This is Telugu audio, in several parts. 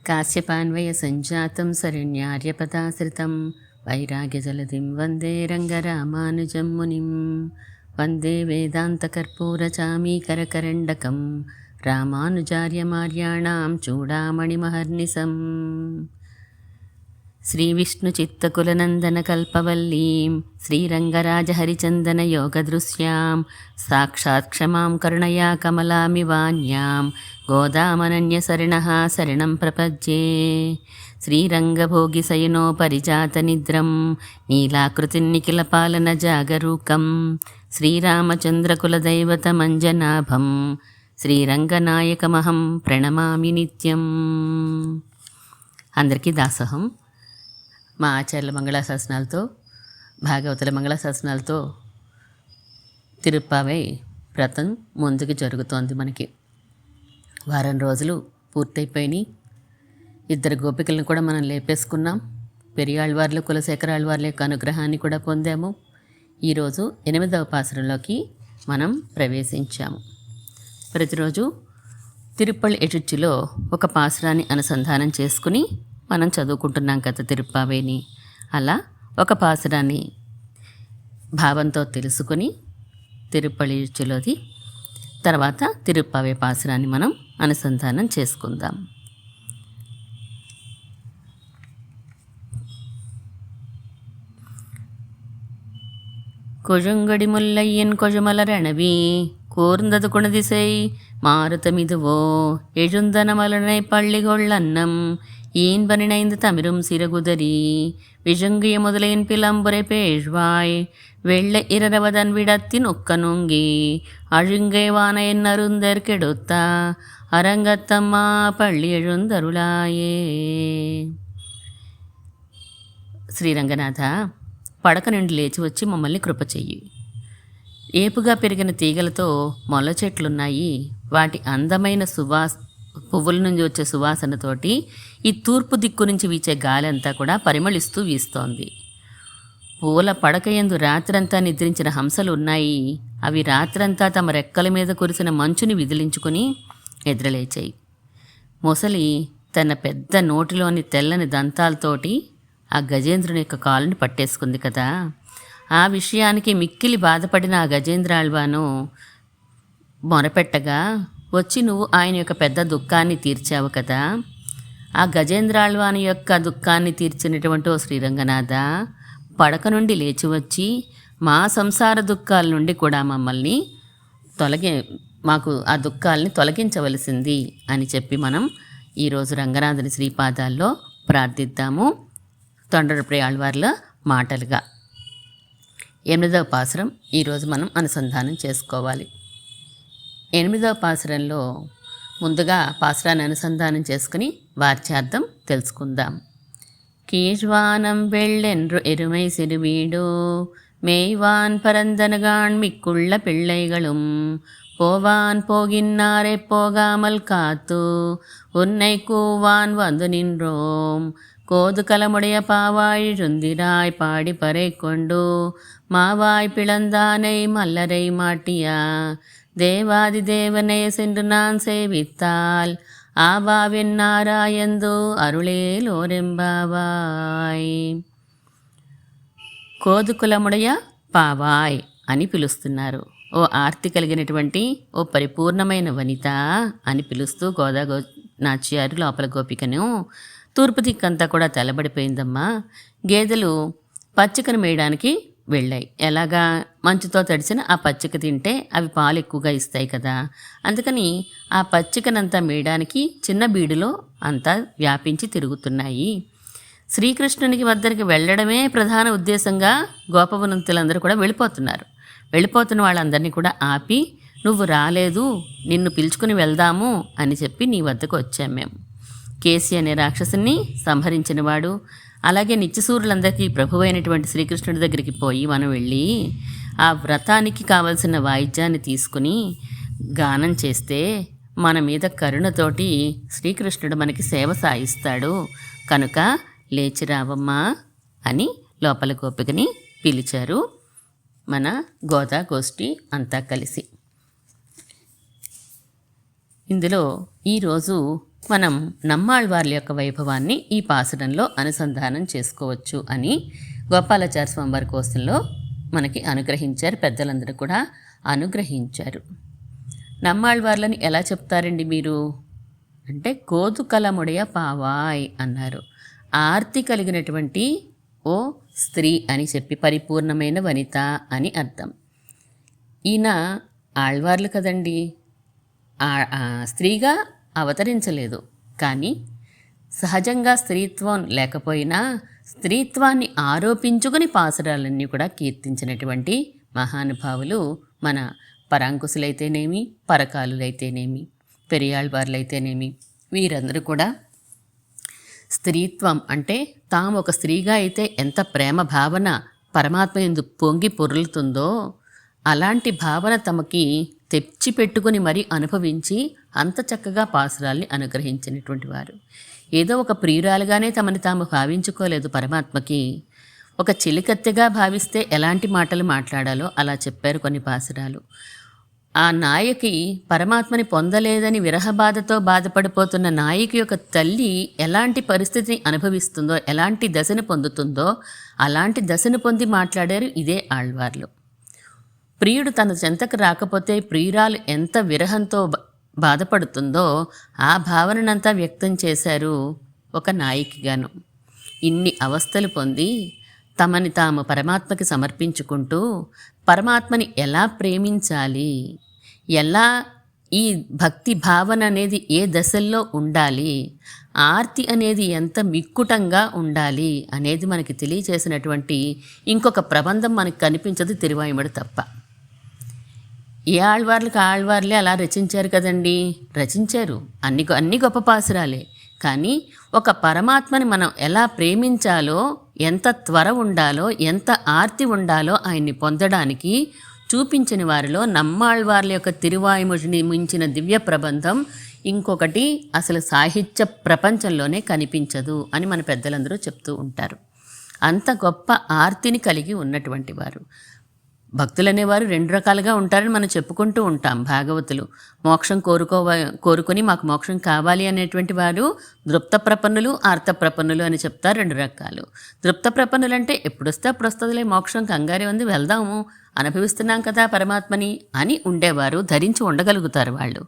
కాశ్యపాన్వయ సంజాతం శరణ్యార్యపదాశ్రితం వైరాగ్యజలధిం వందే రంగరామానుజం మునిం వందే వేదాంతకర్పూరచామీకరకరండకం రామానుజార్యమార్యాణాం చూడామణిమహర్నిశం శ్రీవిష్ణుచిత్తకులనందనకల్పవల్లీం శ్రీరంగరాజహరిచందనయోగదృశ్యాం సాక్షాత్ క్షమాం కరుణయా కమలామివాన్యాం గోదామనన్యసరిణః శరణం ప్రపద్యే శ్రీరంగభోగిశయనోపరిజాతనిద్రం నీలాకృతిన్నిఖిలపాలనజాగరూకం శ్రీరామచంద్రకులదైవతమంజనాభం శ్రీరంగనాయకమహం ప్రణమామి నిత్యం. అందరికీ దాసోహం. మా ఆచార్యుల మంగళాశాసనాలతో, భాగవతుల మంగళాశాసనాలతో తిరుప్పావై వ్రతం ముందుకు జరుగుతోంది. మనకి వారం రోజులు పూర్తయిపోయినాయి. 2 గోపికలను కూడా మనం లేపేసుకున్నాం. పెరియాళ్వార్లు కులశేఖరాళ్వార్ల యొక్క అనుగ్రహాన్ని కూడా పొందాము. ఈరోజు 8వ పాసురంలోకి మనం ప్రవేశించాము. ప్రతిరోజు తిరుప్పళ్ ఎటుచ్చిలో ఒక పాసురాన్ని అనుసంధానం చేసుకుని మనం చదువుకుంటున్నాం కదా తిరుప్పావేని. అలా ఒక పాసురాన్ని భావంతో తెలుసుకొని తిరుప్పళి ఎటుచ్చిలోది తర్వాత తిరుప్పావే పాసురాన్ని మనం అనుసంధానం చేసుకుందాం. கொழுங்கொடி முல்லையின் கொழுமலரணவி கூர்ந்தது குணதிசை மாறுதமிதுவோ எழுந்தனமலனை பள்ளிகொள்ளன்னம் ஈன்பனிணைந்து தமிரும் சிறகுதரி விழுங்கிய முதலையின் பிளம்புரை பேழ்வாய் வெள்ள இரவதன் விடத்தின் ஒக்கநொங்கி அழுங்கை வான என் அருந்தர் கெடுத்தா அரங்கத்தம்மா பள்ளி எழுந்தருளாயே. శ్రీరంగనాథ, పడక నుండి లేచి వచ్చి మమ్మల్ని కృప చెయ్యి. ఏపుగా పెరిగిన తీగలతో మొల చెట్లున్నాయి. వాటి అందమైన పువ్వుల నుంచి వచ్చే సువాసనతోటి ఈ తూర్పు దిక్కు నుంచి వీచే గాలి అంతా కూడా పరిమళిస్తూ వీస్తోంది. పూల పడకయందు రాత్రంతా నిద్రించిన హంసలు ఉన్నాయి. అవి రాత్రంతా తమ రెక్కల మీద కురిసిన మంచుని విదిలించుకుని నిద్రలేచాయి. మొసలి తన పెద్ద నోటిలోని తెల్లని దంతాలతోటి ఆ గజేంద్రుని యొక్క కాలుని పట్టేసుకుంది కదా. ఆ విషయానికి మిక్కిలి బాధపడిన ఆ గజేంద్రాళ్వాను మొరపెట్టగా వచ్చి నువ్వు ఆయన యొక్క పెద్ద దుఃఖాన్ని తీర్చావు కదా. ఆ గజేంద్రాళ్వాని యొక్క దుఃఖాన్ని తీర్చినటువంటి ఓ శ్రీరంగనాథ, పడక నుండి లేచి వచ్చి మా సంసార దుఃఖాల నుండి కూడా మమ్మల్ని మాకు ఆ దుఃఖాలని తొలగించవలసింది అని చెప్పి మనం ఈరోజు రంగనాథుని శ్రీపాదాల్లో ప్రార్థిద్దాము. తొండరప్రియాళ్వార్ల మాటలుగా 8వ పాసురం ఈరోజు మనం అనుసంధానం చేసుకోవాలి. 8వ పాసురంలో ముందుగా పాసురాన్ని అనుసంధానం చేసుకుని వార్చార్థం తెలుసుకుందాం. కీజ్వానం వెళ్ళెన్రు ఎరుమై సిరువీడు மேய்வான் பரந்தனகான் மிக்குள்ள பிள்ளைகளும் போவான் போகின்னாரை போகாமல் காத்து உன்னை கூவான் வந்து நின்றோம் கோது கலமுடைய பாவாய் ருந்திராய் பாடி பறை கொண்டு மாவாய் பிளந்தானை மல்லரை மாட்டியா தேவாதி தேவனை சென்று நான் சேவித்தால் ఆవావెన్నారాయందు అరుళేలోరెంబావాయ్. కోదుకులముడయ పావాయ్ అని పిలుస్తున్నారు. ఓ ఆర్తి కలిగినటువంటి ఓ పరిపూర్ణమైన వనిత అని పిలుస్తూ నాచ్యారు లోపల గోపికను. తూర్పు దిక్కంతా కూడా తెల్లబడిపోయిందమ్మా. గేదెలు పచ్చికను మేయడానికి వెళ్ళాయి. ఎలాగా? మంచుతో తడిసిన ఆ పచ్చిక తింటే అవి పాలు ఎక్కువగా ఇస్తాయి కదా. అందుకని ఆ పచ్చికనంతా మేయడానికి చిన్న బీడులో అంతా వ్యాపించి తిరుగుతున్నాయి. శ్రీకృష్ణునికి వద్దరికి వెళ్ళడమే ప్రధాన ఉద్దేశంగా గోపవనంతులందరూ కూడా వెళ్ళిపోతున్న వాళ్ళందరినీ కూడా ఆపి, నువ్వు రాలేదు, నిన్ను పిలుచుకుని వెళ్దాము అని చెప్పి నీ వద్దకు వచ్చాం మేము. కేసి అనే రాక్షసుని సంహరించినవాడు, అలాగే నిత్యసూరులందరికీ ప్రభువైనటువంటి శ్రీకృష్ణుడి దగ్గరికి పోయి మనం వెళ్ళి ఆ వ్రతానికి కావలసిన వాయిద్యాన్ని తీసుకుని గానం చేస్తే మన మీద కరుణతోటి శ్రీకృష్ణుడు మనకి సేవ సాయిస్తాడు, కనుక లేచిరావమ్మా అని లోపల గోపికని పిలిచారు మన గోదా గోష్ఠి అంతా కలిసి. ఇందులో ఈరోజు మనం నమ్మాళ్వార్ల యొక్క వైభవాన్ని ఈ పాసురంలో అనుసంధానం చేసుకోవచ్చు అని గోపాలాచార్య స్వామివారి కోసంలో మనకి అనుగ్రహించారు. పెద్దలందరూ కూడా అనుగ్రహించారు. నమ్మాళ్వార్లని ఎలా చెప్తారండి మీరు అంటే కోదుకలముడయ పావాయ్ అన్నారు. ఆర్తి కలిగినటువంటి ఓ స్త్రీ అని చెప్పి పరిపూర్ణమైన వనిత అని అర్థం. ఈయన ఆళ్వార్లు కదండి, స్త్రీగా అవతరించలేదు, కానీ సహజంగా స్త్రీత్వం లేకపోయినా స్త్రీత్వాన్ని ఆరోపించుకుని పాసురాలన్నీ కూడా కీర్తించినటువంటి మహానుభావులు మన పరాంకుశులైతేనేమి, పరకాలులైతేనేమి, పెరియాళ్వార్లైతేనేమి, వీరందరూ కూడా స్త్రీత్వం అంటే తాము ఒక స్త్రీగా అయితే ఎంత ప్రేమ భావన పరమాత్మ యందు పొంగి పొర్లుతుందో అలాంటి భావన తమకి తెచ్చిపెట్టుకుని మరీ అనుభవించి అంత చక్కగా పాసురాల్ని అనుగ్రహించినటువంటి వారు. ఏదో ఒక ప్రియురాలుగానే తమని తాము భావించుకోలేదు. పరమాత్మకి ఒక చిలికత్తెగా భావిస్తే ఎలాంటి మాటలు మాట్లాడాలో అలా చెప్పారు కొన్ని పాసురాలు. ఆ నాయకి పరమాత్మని పొందలేదని విరహబాధతో బాధపడిపోతున్న నాయకి యొక్క తల్లి ఎలాంటి పరిస్థితిని అనుభవిస్తుందో, ఎలాంటి దశను పొందుతుందో అలాంటి దశను పొంది మాట్లాడారు ఇదే ఆళ్వార్లు. ప్రియుడు తన చెంతకు రాకపోతే ప్రియురాలు ఎంత విరహంతో బాధపడుతుందో ఆ భావననంతా వ్యక్తం చేశారు ఒక నాయికగాను. ఇన్ని అవస్థలు పొంది తమని తాము పరమాత్మకి సమర్పించుకుంటూ పరమాత్మని ఎలా ప్రేమించాలి, ఎలా ఈ భక్తి భావన అనేది ఏ దశల్లో ఉండాలి, ఆర్తి అనేది ఎంత మిక్కుటంగా ఉండాలి అనేది మనకి తెలియచేసినటువంటి ఇంకొక ప్రబంధం మనకు కనిపించదు తిరువాయిమడి తప్ప. ఏ ఆళ్వార్లకు ఆళ్వార్లే అలా రచించారు కదండి, రచించారు, అన్ని గొప్ప పాసురాలే. కానీ ఒక పరమాత్మని మనం ఎలా ప్రేమించాలో, ఎంత త్వర ఉండాలో, ఎంత ఆర్తి ఉండాలో ఆయన్ని పొందడానికి చూపించిన వారిలో నమ్మాళ్వార్ల యొక్క తిరువాయిముడిని మించిన దివ్య ప్రబంధం ఇంకొకటి అసలు సాహిత్య ప్రపంచంలోనే కనిపించదు అని మన పెద్దలందరూ చెప్తూ ఉంటారు. అంత గొప్ప ఆర్తిని కలిగి ఉన్నటువంటి వారు. భక్తులు అనేవారు రెండు రకాలుగా ఉంటారని మనం చెప్పుకుంటూ ఉంటాం. భాగవతులు మోక్షం కోరుకొని మాకు మోక్షం కావాలి అనేటువంటి వారు దృప్త ప్రపన్నులు, ఆర్త ప్రపన్నులు అని చెప్తారు. రెండు రకాలు. దృప్త ప్రపన్నులు అంటే ఎప్పుడొస్తే అప్పుడు వస్తుందిలే మోక్షం, కంగారే ఉంది, వెళ్దాము, అనుభవిస్తున్నాం కదా పరమాత్మని అని ఉండేవారు, ధరించి ఉండగలుగుతారు వాళ్ళు.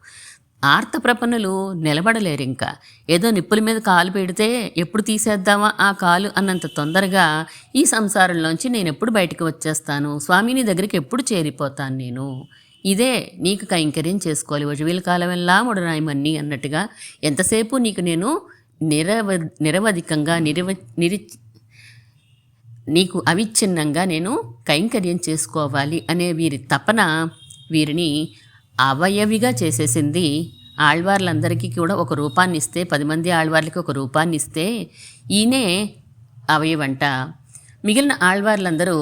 ఆర్త ప్రపన్నులు నిలబడలేరు. ఇంకా ఏదో నిప్పుల మీద కాలు పెడితే ఎప్పుడు తీసేద్దామా ఆ కాలు అన్నంత తొందరగా ఈ సంసారంలోంచి నేను ఎప్పుడు బయటకు వచ్చేస్తాను, స్వామిని దగ్గరికి ఎప్పుడు చేరిపోతాను నేను, ఇదే నీకు కైంకర్యం చేసుకోవాలి, వజువీల కాలమెల్లా ముడనాయమన్ని అన్నట్టుగా ఎంతసేపు నీకు నేను నిరవధికంగా నీకు అవిచ్ఛిన్నంగా నేను కైంకర్యం చేసుకోవాలి అనే వీరి తపన వీరిని అవయవిగా చేసేసింది. ఆళ్వార్లందరికీ కూడా ఒక రూపాన్ని ఇస్తే, 10 మంది ఆళ్వార్లకి ఒక రూపాన్ని ఇస్తే ఈయనే అవయవంట. మిగిలిన ఆళ్వార్లందరూ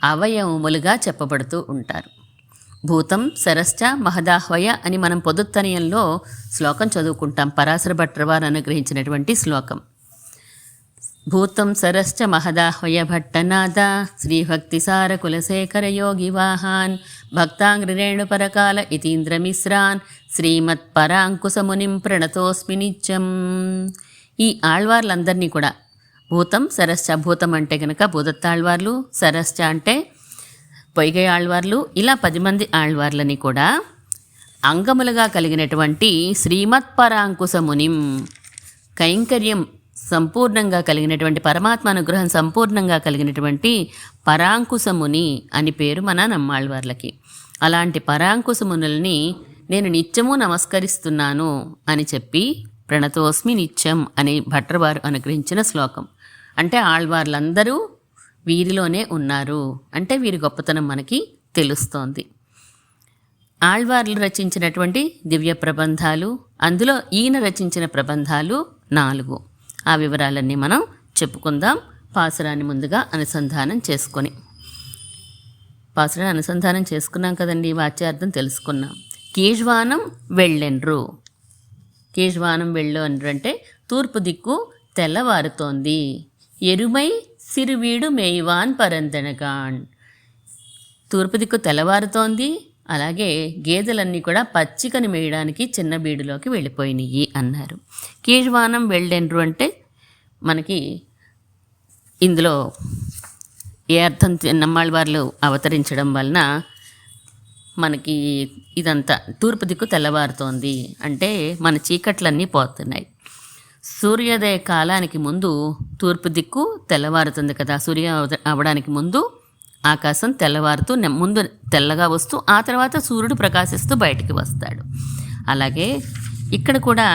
అవయవములుగా చెప్పబడుతూ ఉంటారు. భూతం సరశ్చ మహదాహ్వయ అని మనం పొదుత్తనయంలో శ్లోకం చదువుకుంటాం. పరాశర భట్టర్ వారు అనుగ్రహించినటువంటి శ్లోకం. భూతం సరశ్చ మహదాహ్వయ భట్టనాద శ్రీభక్తిసార కులశేఖర యోగి వాహాన్ భక్తాంగ్రేణు పరకాల ఇతీంద్రమిశ్రాన్ శ్రీమత్పరాంకుశమునిం ప్రణతోస్మి నిత్యం. ఈ ఆళ్వార్లందరినీ కూడా భూతం సరశ్చ, భూతం అంటే కనుక భూదత్తాళ్వార్లు, సరశ్చ అంటే పొయ్గై ఆళ్వార్లు, ఇలా 10 మంది ఆళ్వార్లని కూడా అంగములుగా కలిగినటువంటి శ్రీమత్పరాంకుశమునిం, కైంకర్యం సంపూర్ణంగా కలిగినటువంటి, పరమాత్మ అనుగ్రహం సంపూర్ణంగా కలిగినటువంటి పరాంకుశముని అని పేరు మన నమ్మాళ్వార్లకి. అలాంటి పరాంకుశమునుల్ని నేను నిత్యము నమస్కరిస్తున్నాను అని చెప్పి ప్రణతోస్మి నిత్యం అని భట్రవారు అనుగ్రహించిన శ్లోకం. అంటే ఆళ్వార్లందరూ వీరిలోనే ఉన్నారు అంటే వీరి గొప్పతనం మనకి తెలుస్తోంది. ఆళ్వార్లు రచించినటువంటి దివ్య ప్రబంధాలు, అందులో ఈయన రచించిన ప్రబంధాలు 4. ఆ వివరాలన్నీ మనం చెప్పుకుందాం. పాసురాన్ని ముందుగా అనుసంధానం చేసుకొని, పాసురాన్ని అనుసంధానం చేసుకున్నాం కదండి, వాచ్యార్థం తెలుసుకున్నాం. కీజ్వానం వెళ్ళెండ్రు. కీజ్వానం వెళ్ళెండ్రు అంటే తూర్పు దిక్కు తెల్లవారుతోంది. ఎరుమై సిరువీడు మేయివాన్ పరందనగాన్. తూర్పు దిక్కు తెల్లవారుతోంది, అలాగే గేదెలన్నీ కూడా పచ్చికని మేయడానికి చిన్న బీడులోకి వెళ్ళిపోయినాయి అన్నారు. కీழ்వానం వెళ్ళెండ్రు అంటే మనకి ఇందులో ఏ అర్థం నమ్మాళ్ళవార్లు అవతరించడం వలన మనకి ఇదంతా తూర్పు దిక్కు తెల్లవారుతోంది అంటే మన చీకట్లన్నీ పోతున్నాయి. సూర్యోదయ కాలానికి ముందు తూర్పు దిక్కు తెల్లవారుతుంది కదా. అవడానికి ముందు ఆకాశం తెల్లవారుతూ ముందు తెల్లగా వస్తూ ఆ తర్వాత సూర్యుడు ప్రకాశిస్తూ బయటికి వస్తాడు. అలాగే ఇక్కడ కూడా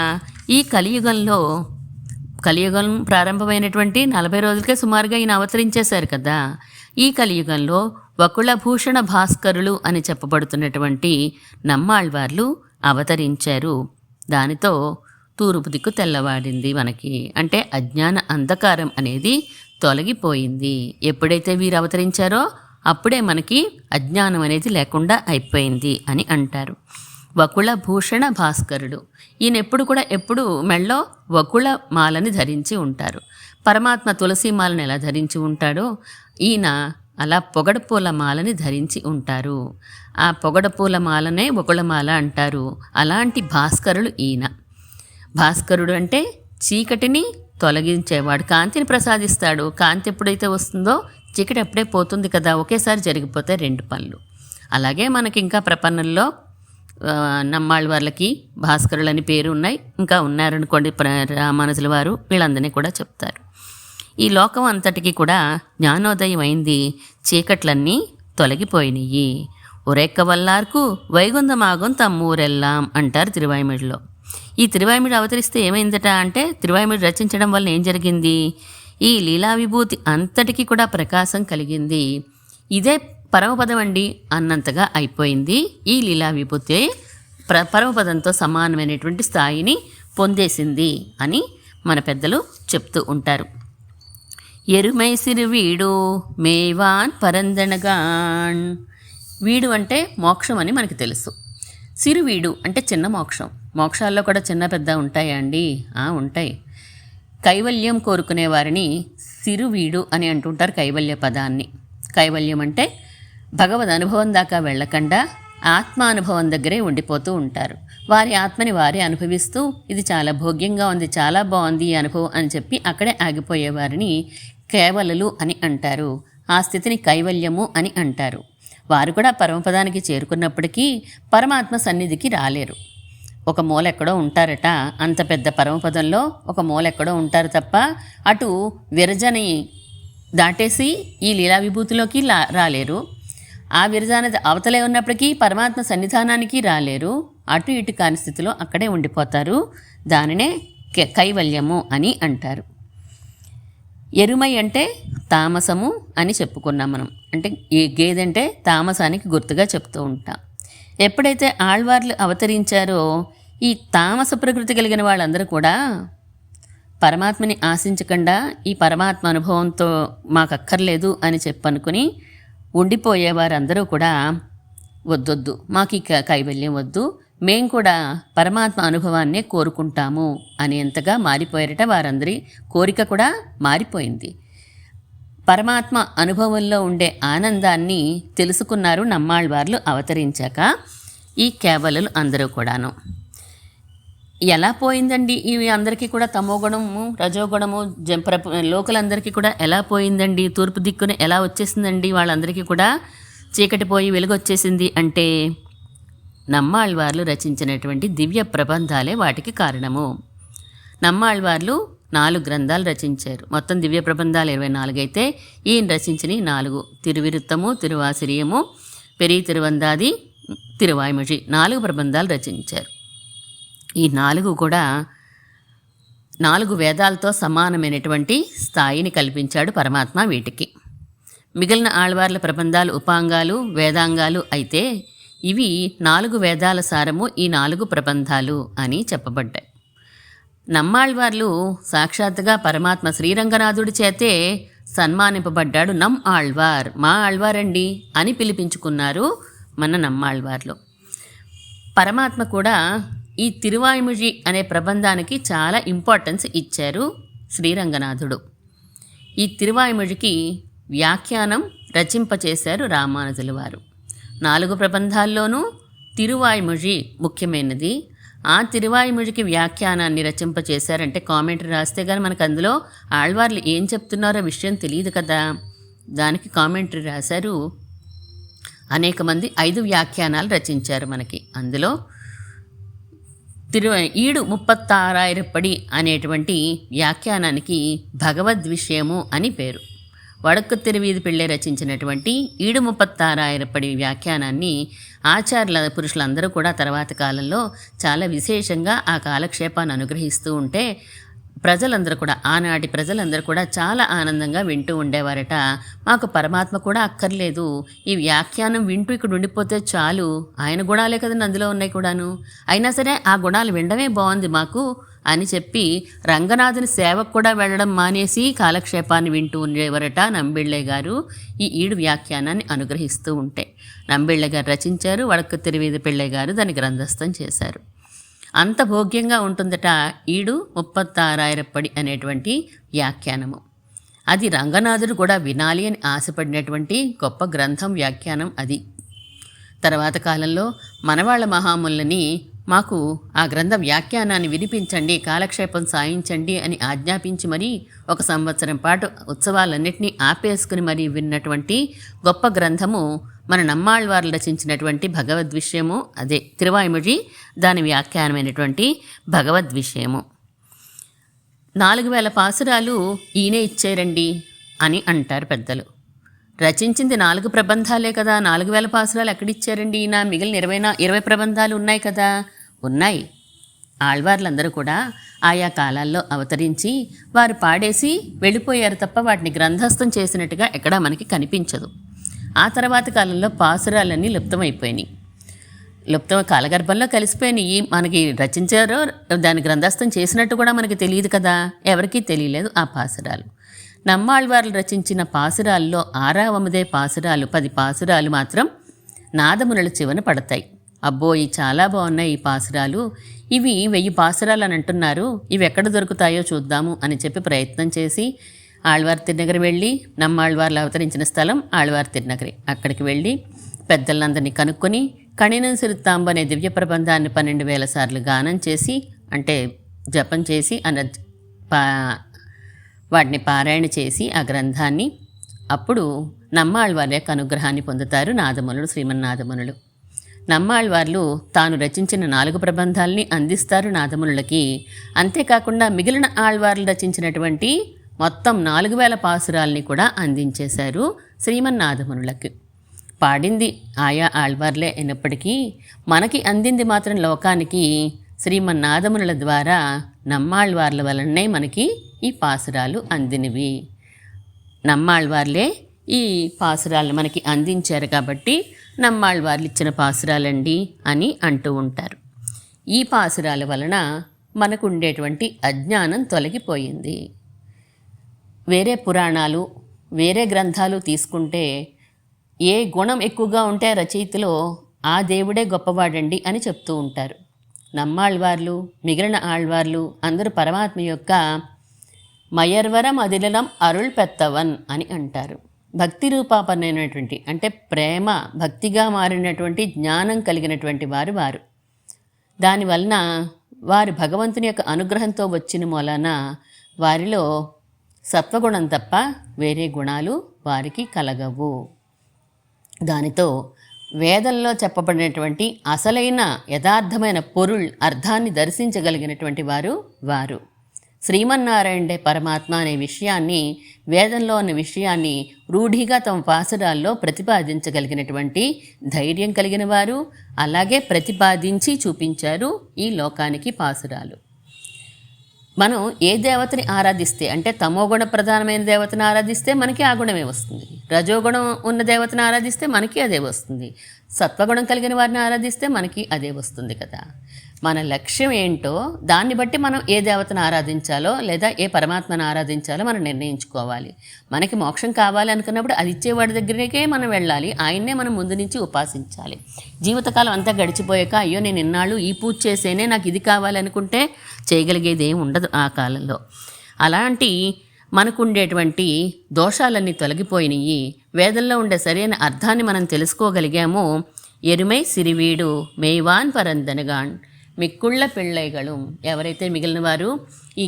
ఈ కలియుగం ప్రారంభమైనటువంటి 40 రోజులకే సుమారుగా ఈయన అవతరించేశారు కదా. ఈ కలియుగంలో వకుళభూషణ భాస్కరులు అని చెప్పబడుతున్నటువంటి నమ్మాళ్వార్లు అవతరించారు. దానితో తూర్పు దిక్కు తెల్లవాడింది మనకి. అంటే అజ్ఞాన అంధకారం అనేది తొలగిపోయింది. ఎప్పుడైతే వీరు అవతరించారో అప్పుడే మనకి అజ్ఞానం అనేది లేకుండా అయిపోయింది అని అంటారు. వకుళభూషణ భాస్కరుడు ఈయన ఎప్పుడు మెళ్ళో వకుళ మాలని ధరించి ఉంటారు. పరమాత్మ తులసి మాలను ఎలా ధరించి ఉంటాడో ఈయన అలా పొగడపూల మాలని ధరించి ఉంటారు. ఆ పొగడపూల మాలనే వకుళమాల అంటారు. అలాంటి భాస్కరుడు ఈయన. భాస్కరుడు అంటే చీకటిని తొలగించేవాడు, కాంతిని ప్రసాదిస్తాడు. కాంతి ఎప్పుడైతే వస్తుందో చీకటి అప్పుడే పోతుంది కదా. ఒకేసారి జరిగిపోతే 2 పనులు. అలాగే మనకి ఇంకా ప్రపన్నంలో నమ్మాళ్ళవార్లకి భాస్కరులని పేరు ఉన్నాయి. ఇంకా ఉన్నారనుకోండి రామానుజుల వారు, వీళ్ళందరినీ కూడా చెప్తారు. ఈ లోకం అంతటికి కూడా జ్ఞానోదయం అయింది. చీకట్లన్నీ తొలగిపోయినాయి. ఉరెక్క వల్లార్కు వైగుంధమాగం తమ్మూరెల్లాం అంటారు తిరువాయిమిడిలో. ఈ తిరువాయిమిడి అవతరిస్తే ఏమైందట అంటే తిరువాయిమిడి రచించడం వల్ల ఏం జరిగింది? ఈ లీలా విభూతి అంతటికీ కూడా ప్రకాశం కలిగింది. ఇదే పరమపదం అండి అన్నంతగా అయిపోయింది. ఈ లీలా విభూతి పరమపదంతో సమానమైనటువంటి స్థాయిని పొందేసింది అని మన పెద్దలు చెప్తూ ఉంటారు. ఎరుమై సిరువీడు మేవాన్ పరందనగాన్. వీడు అంటే మోక్షం అని మనకి తెలుసు. సిరువీడు అంటే చిన్న మోక్షం. మోక్షాల్లో కూడా చిన్న పెద్ద ఉంటాయా అండి? ఉంటాయి. కైవల్యం కోరుకునే వారిని సిరువీడు అని అంటుంటారు. కైవల్య పదాన్ని. కైవల్యం అంటే భగవద్ అనుభవం దాకా వెళ్ళకుండా ఆత్మానుభవం దగ్గరే ఉండిపోతూ ఉంటారు. వారి ఆత్మని వారే అనుభవిస్తూ ఇది చాలా భోగ్యంగా ఉంది, చాలా బాగుంది ఈ అనుభవం అని చెప్పి అక్కడే ఆగిపోయేవారిని కేవలలు అని అంటారు. ఆ స్థితిని కైవల్యము అని అంటారు. వారు కూడా పరమపదానికి చేరుకున్నప్పటికీ పరమాత్మ సన్నిధికి రాలేరు. ఒక మూలెక్కడో ఉంటారట. అంత పెద్ద పరమపదంలో ఒక మూలెక్కడో ఉంటారు తప్ప అటు విరజని దాటేసి ఈ లీలా విభూతిలోకి రాలేరు. ఆ విరజాన అవతలే ఉన్నప్పటికీ పరమాత్మ సన్నిధానానికి రాలేరు. అటు ఇటు కాని స్థితిలో అక్కడే ఉండిపోతారు. దానినే కైవల్యము అని అంటారు. ఎరుమై అంటే తామసము అని చెప్పుకున్నాం మనం. అంటే ఈ గేదెంటే తామసానికి గుర్తుగా చెప్తూ ఉంటాం. ఎప్పుడైతే ఆళ్వార్లు అవతరించారో ఈ తామస ప్రకృతి కలిగిన వాళ్ళందరూ కూడా పరమాత్మని ఆశించకుండా ఈ పరమాత్మ అనుభవంతో మాకు అక్కర్లేదు అని చెప్పనుకుని ఉండిపోయేవారందరూ కూడా వద్దొద్దు, మాకు ఈ కైవల్యం వద్దు, మేం కూడా పరమాత్మ అనుభవాన్నే కోరుకుంటాము అనేంతగా మారిపోయారట. వారందరి కోరిక కూడా మారిపోయింది. పరమాత్మ అనుభవంలో ఉండే ఆనందాన్ని తెలుసుకున్నారు నమ్మాళ్వార్లు అవతరించాక. ఈ కేవలలు అందరూ కూడాను. ఎలా పోయిందండి ఇవి అందరికీ కూడా? తమోగుణము, రజోగుణము, లోకలందరికీ కూడా ఎలా పోయిందండి? తూర్పు దిక్కున ఎలా వచ్చేసిందండి వాళ్ళందరికీ కూడా? చీకటి పోయి వెలుగు వచ్చేసింది అంటే నమ్మాళ్వార్లు రచించినటువంటి దివ్య ప్రబంధాలే వాటికి కారణము. నమ్మాళ్వార్లు 4 గ్రంథాలు రచించారు. మొత్తం దివ్య ప్రబంధాలు 24 అయితే ఈయన రచించిన 4 తిరువిరుత్తము, తిరువాసిరియము, పెరి తిరువందాది, తిరువాయిమిడి 4 ప్రబంధాలు రచించారు. ఈ 4 కూడా 4 వేదాలతో సమానమైనటువంటి స్థాయిని కల్పించాడు పరమాత్మ వీటికి. మిగిలిన ఆళ్వార్ల ప్రబంధాలు ఉపాంగాలు, వేదాంగాలు అయితే ఇవి 4 వేదాల సారము ఈ 4 ప్రబంధాలు అని చెప్పబడ్డాయి. నమ్మాళ్వార్లు సాక్షాత్తుగా పరమాత్మ శ్రీరంగనాథుడి చేతే సన్మానింపబడ్డాడు. నమ్ ఆళ్వార్, మా ఆళ్వారండి అని పిలిపించుకున్నారు మన నమ్మాళ్వార్లు. పరమాత్మ కూడా ఈ తిరువాయిమిడి అనే ప్రబంధానికి చాలా ఇంపార్టెన్స్ ఇచ్చారు శ్రీరంగనాథుడు. ఈ తిరువాయిమిడికి వ్యాఖ్యానం రచింపచేశారు రామానుజుల వారు. 4 ప్రబంధాల్లోనూ తిరువాయ్మొഴి ముఖ్యమైనది. ఆ తిరువాయ్మొഴിకి వ్యాఖ్యానాన్ని రచింపచేశారంటే కామెంటరీ రాస్తే కానీ మనకు అందులో ఆళ్వార్లు ఏం చెప్తున్నారో విషయం తెలియదు కదా. దానికి కామెంటరీ రాశారు. అనేక మంది 5 వ్యాఖ్యానాలు రచించారు మనకి. అందులో ఈడు 36 అనేటువంటి వ్యాఖ్యానానికి భగవద్విషయము అని పేరు. వడక్కు తిరువీధి పిళ్ళై రచించినటువంటి ఈడు 36 వ్యాఖ్యానాన్ని ఆచార్యుల పురుషులందరూ కూడా తర్వాత కాలంలో చాలా విశేషంగా ఆ కాలక్షేపాన్ని అనుగ్రహిస్తూ ఉంటే ప్రజలందరూ కూడా, ఆనాటి ప్రజలందరూ కూడా చాలా ఆనందంగా వింటూ ఉండేవారట. మాకు పరమాత్మ కూడా అక్కర్లేదు, ఈ వ్యాఖ్యానం వింటూ ఇక్కడ ఉండిపోతే చాలు, ఆయన గుణాలే కదండి అందులో ఉన్నాయి కూడాను, అయినా సరే ఆ గుణాలు వినడమే బాగుంది మాకు అని చెప్పి రంగనాథుని సేవకు కూడా వెళ్ళడం మానేసి కాలక్షేపాన్ని వింటూ ఉండేవారట నంబిళ్ళ గారు. ఈ ఈడు వ్యాఖ్యానాన్ని అనుగ్రహిస్తూ ఉంటే నంబిళ్ళ గారు రచించారు, వడక్కు తిరువీధి పిళ్ళై గారు దాన్ని గ్రంథస్థం చేశారు. అంత భోగ్యంగా ఉంటుందట ఈడు 36 అనేటువంటి వ్యాఖ్యానము. అది రంగనాథుడు కూడా వినాలి అని ఆశపడినటువంటి గొప్ప గ్రంథం, వ్యాఖ్యానం అది. తర్వాత కాలంలో మనవాళ్ళ మహాములని మాకు ఆ గ్రంథ వ్యాఖ్యానాన్ని వినిపించండి, కాలక్షేపం సాయించండి అని ఆజ్ఞాపించి మరీ 1 సంవత్సరం పాటు ఉత్సవాలన్నింటినీ ఆపేసుకుని మరీ విన్నటువంటి గొప్ప గ్రంథము మన నమ్మాళ్వార్లు రచించినటువంటి భగవద్విషయము, అదే తిరువాయ్మొഴి, దాని వ్యాఖ్యానమైనటువంటి భగవద్విషయము. 4000 పాసురాలు ఈయనే ఇచ్చారండి అని అంటారు పెద్దలు. రచించింది 4 ప్రబంధాలే కదా, 4000 పాసురాలు ఎక్కడిచ్చారండి ఈయన? మిగిలిన 20 ప్రబంధాలు ఉన్నాయి కదా. ఉన్నాయి. ఆళ్వార్లందరూ కూడా ఆయా కాలాల్లో అవతరించి వారు పాడేసి వెళ్ళిపోయారు తప్ప వాటిని గ్రంథస్థం చేసినట్టుగా ఎక్కడా మనకి కనిపించదు. ఆ తర్వాత కాలంలో పాసురాలన్నీ లుప్తమైపోయినాయి. కాలగర్భంలో కలిసిపోయినాయి. మనకి రచించారో దాని గ్రంథస్థం చేసినట్టు కూడా మనకి తెలియదు కదా, ఎవరికీ తెలియలేదు ఆ పాసురాలు. నమ్మాళ్వార్లు రచించిన పాసురాల్లో 6వ పాసురాలు 10 పాసురాలు మాత్రం నాదమునుల చివన పడతాయి. అబ్బో, ఇవి చాలా బాగున్నాయి ఈ పాసురాలు, ఇవి 1000 పాసురాలు అని అంటున్నారు, ఇవి ఎక్కడ దొరుకుతాయో చూద్దాము అని చెప్పి ప్రయత్నం చేసి ఆళ్వార్ తిరునగరి వెళ్ళి, నమ్మాళ్వార్లు అవతరించిన స్థలం ఆళ్వార్ తిరునగరి, అక్కడికి వెళ్ళి పెద్దలందరినీ కనుక్కొని కణినం సిరుత్తాంబ అనే దివ్య ప్రబంధాన్ని 12,000 సార్లు గానం చేసి, అంటే జపం చేసి వాటిని పారాయణ చేసి ఆ గ్రంథాన్ని, అప్పుడు నమ్మాళ్వార్ల యొక్క అనుగ్రహాన్ని పొందుతారు నాదమునులు, శ్రీమన్నాదమునులు. నమ్మాళ్వార్లు తాను రచించిన 4 ప్రబంధాలని అందిస్తారు నాదమునులకి. అంతేకాకుండా మిగిలిన ఆళ్వార్లు రచించినటువంటి మొత్తం 4000 పాసురాల్ని కూడా అందించేశారు శ్రీమన్నాదమునులకి. పాడింది ఆయా ఆళ్వార్లే అయినప్పటికీ మనకి అందింది మాత్రం లోకానికి శ్రీమన్నాదమునుల ద్వారా నమ్మాళ్వార్ల వలనే మనకి ఈ పాసురాలు అందినవి. నమ్మాళ్వార్లే ఈ పాసురాలను మనకి అందించారు కాబట్టి నమ్మాళ్వార్లు ఇచ్చిన పాసురాలండి అని అంటూ ఉంటారు. ఈ పాసురాల వలన మనకు ఉండేటువంటి అజ్ఞానం తొలగిపోయింది. వేరే పురాణాలు, వేరే గ్రంథాలు తీసుకుంటే ఏ గుణం ఎక్కువగా ఉంటే రచయితలో ఆ దేవుడే గొప్పవాడండి అని చెప్తూ ఉంటారు. నమ్మాళ్వార్లు, మిగిలిన ఆళ్వార్లు అందరూ పరమాత్మ యొక్క మయర్వరం అదిలం అరుళ్ పెత్తవన్ అని అంటారు. భక్తి రూపాపన్నైనటువంటి, అంటే ప్రేమ భక్తిగా మారినటువంటి జ్ఞానం కలిగినటువంటి వారు. దానివలన వారు భగవంతుని యొక్క అనుగ్రహంతో వచ్చిన మూలాన వారిలో సత్వగుణం తప్ప వేరే గుణాలు వారికి కలగవు. దానితో వేదంలో చెప్పబడినటువంటి అసలైన యథార్థమైన అర్థాన్ని దర్శించగలిగినటువంటి వారు శ్రీమన్నారాయణుడే పరమాత్మ అనే విషయాన్ని, వేదంలో ఉన్న విషయాన్ని రూఢిగా తమ పాసురాల్లో ప్రతిపాదించగలిగినటువంటి ధైర్యం కలిగిన వారు, అలాగే ప్రతిపాదించి చూపించారు ఈ లోకానికి పాసురాలు. మనం ఏ దేవతని ఆరాధిస్తే, అంటే తమోగుణ ప్రధానమైన దేవతను ఆరాధిస్తే మనకి ఆ గుణమే వస్తుంది, రజోగుణం ఉన్న దేవతను ఆరాధిస్తే మనకి అదే వస్తుంది, సత్వగుణం కలిగిన వారిని ఆరాధిస్తే మనకి అదే వస్తుంది కదా. మన లక్ష్యం ఏంటో దాన్ని బట్టి మనం ఏ దేవతను ఆరాధించాలో లేదా ఏ పరమాత్మను ఆరాధించాలో మనం నిర్ణయించుకోవాలి. మనకి మోక్షం కావాలి అనుకున్నప్పుడు అది ఇచ్చేవాడి దగ్గరికే మనం వెళ్ళాలి, ఆయన్నే మనం ముందు నుంచి ఉపాసించాలి. జీవితకాలం అంతా గడిచిపోయాక అయ్యో నేను ఇన్నాళ్ళు ఈ పూజ చేసేనే నాకు ఇది కావాలనుకుంటే చేయగలిగేది ఏమి ఉండదు ఆ కాలంలో. అలాంటి మనకుండేటువంటి దోషాలన్నీ తొలగిపోయినాయి, వేదంలో ఉండే సరైన అర్థాన్ని మనం తెలుసుకోగలిగాము. ఎరుమై సిరివీడు మెయ్వాన్ పరందనగాన్ మిక్కుళ్ళ పిళ్ళైగళం. ఎవరైతే మిగిలిన వారు ఈ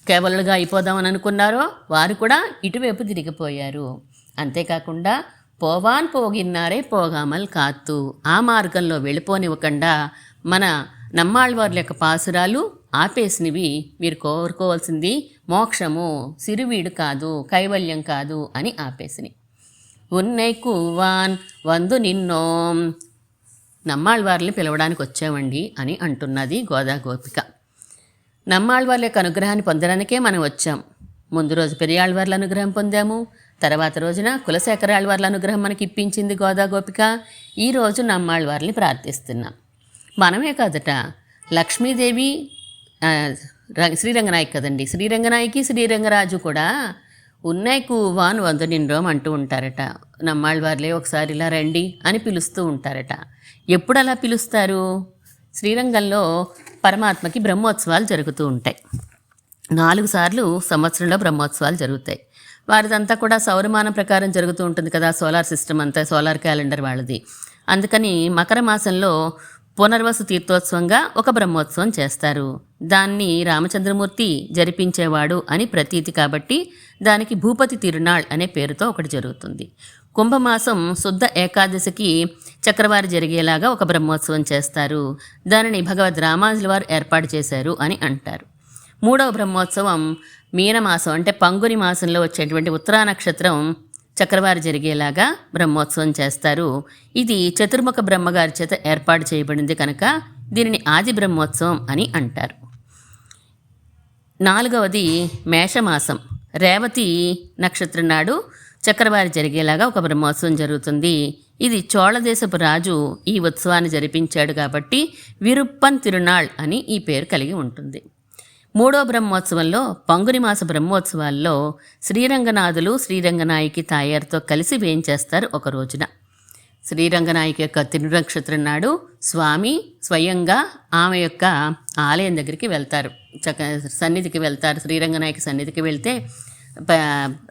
కేవలుగా అయిపోదామని అనుకున్నారో వారు కూడా ఇటువైపు తిరిగిపోయారు. అంతేకాకుండా పోవాన్ పోగిన్నారే పోగామల్ కాత్తు, ఆ మార్గంలో వెళ్ళిపోనివ్వకుండా మన నమ్మాళ్ళవార్ల యొక్క పాసురాలు ఆపేసినవి. మీరు కోరుకోవాల్సింది మోక్షము, సిరివీడు కాదు, కైవల్యం కాదు అని ఆపేసినవి. ఉన్నై కూవాన్ వందు నిన్నోం, నమ్మాళ్ళవార్ని పిలవడానికి వచ్చామండి అని అంటున్నది గోదా గోపిక. నమ్మాళ్ళవార్ల యొక్క అనుగ్రహాన్ని పొందడానికే మనం వచ్చాం. ముందు రోజు పెరియాళ్ళవార్ల అనుగ్రహం పొందాము, తర్వాత రోజున కులశేఖరాళ్ళవార్ల అనుగ్రహం మనకి ఇప్పించింది గోదా గోపిక. ఈరోజు నమ్మాళ్ళవార్ని ప్రార్థిస్తున్నాం. మనమే కాదట, లక్ష్మీదేవి శ్రీరంగనాయకి కదండి, శ్రీరంగనాయకి శ్రీరంగరాజు కూడా ఉన్నాయి కూవాన్ వంద నిండ్రోం అంటూ ఉంటారట. నమ్మాళ్ళవార్లే ఒకసారి ఇలా రండి అని పిలుస్తూ ఉంటారట. ఎప్పుడు అలా పిలుస్తారు? శ్రీరంగంలో పరమాత్మకి బ్రహ్మోత్సవాలు జరుగుతూ ఉంటాయి. 4 సార్లు సంవత్సరంలో బ్రహ్మోత్సవాలు జరుగుతాయి. వారిదంతా కూడా సౌరమానం ప్రకారం జరుగుతూ ఉంటుంది కదా, సోలార్ సిస్టమ్ అంతా, సోలార్ క్యాలెండర్ వాళ్ళది. అందుకని మకర మాసంలో పునర్వసు తీర్థోత్సవంగా ఒక బ్రహ్మోత్సవం చేస్తారు. దాన్ని రామచంద్రమూర్తి జరిపించేవాడు అని ప్రతీతి కాబట్టి దానికి భూపతి తిరునాళ్ అనే పేరుతో ఒకటి జరుగుతుంది. కుంభమాసం శుద్ధ ఏకాదశికి చక్రవారి జరిగేలాగా ఒక బ్రహ్మోత్సవం చేస్తారు. దానిని భగవద్ రామానుజుల వారు ఏర్పాటు చేశారు అని అంటారు. 3వ బ్రహ్మోత్సవం మీనమాసం అంటే పంగుని మాసంలో వచ్చేటువంటి ఉత్తరా నక్షత్రం చక్రవారి జరిగేలాగా బ్రహ్మోత్సవం చేస్తారు. ఇది చతుర్ముఖ బ్రహ్మగారి చేత ఏర్పాటు చేయబడింది కనుక దీనిని ఆది బ్రహ్మోత్సవం అని అంటారు. 4వది మేషమాసం రేవతి నక్షత్రం నాడు చక్రవారి జరిగేలాగా ఒక బ్రహ్మోత్సవం జరుగుతుంది. ఇది చోళదేశపు రాజు ఈ ఉత్సవాన్ని జరిపించాడు కాబట్టి విరుప్పన్ తిరునాళ్ అని ఈ పేరు కలిగి ఉంటుంది. 3వ బ్రహ్మోత్సవంలో పంగుని మాస బ్రహ్మోత్సవాల్లో శ్రీరంగనాథులు శ్రీరంగనాయకి తాయారుతో కలిసి వేయించేస్తారు ఒక రోజున. శ్రీరంగనాయకి యొక్క తిరునక్షత్రం నాడు స్వామి స్వయంగా ఆమె యొక్క ఆలయం దగ్గరికి వెళ్తారు, సన్నిధికి వెళ్తారు. శ్రీరంగనాయకి సన్నిధికి వెళ్తే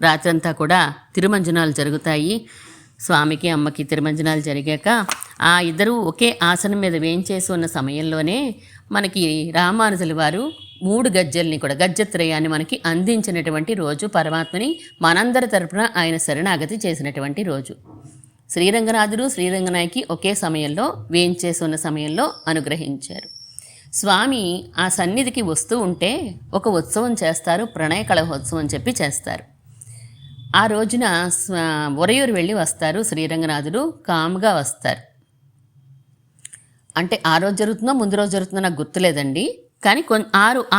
రాత్రంతా కూడా తిరుమంజనాలు జరుగుతాయి. స్వామికి అమ్మకి తిరుమంజనాలు జరిగాక ఆ ఇద్దరూ ఒకే ఆసనం మీద వేయించేసి ఉన్న సమయంలోనే మనకి రామానుజుల వారు 3 గజ్జల్ని కూడా గజ్జత్రయాన్ని మనకి అందించినటువంటి రోజు, పరమాత్మని మనందరి తరపున ఆయన శరణాగతి చేసినటువంటి రోజు. శ్రీరంగనాథుడు శ్రీరంగనాయకి ఒకే సమయంలో వేయించేసి ఉన్న సమయంలో అనుగ్రహించారు. స్వామి ఆ సన్నిధికి వస్తూ ఉంటే ఒక ఉత్సవం చేస్తారు, ప్రణయ కళహోత్సవం అని చెప్పి చేస్తారు. ఆ రోజున ఉరయూరు వెళ్ళి వస్తారు శ్రీరంగనాథుడు, కాముగా వస్తారు. అంటే ఆ రోజు జరుగుతుందో ముందు రోజు జరుగుతుందో నాకు గుర్తులేదండి, కానీ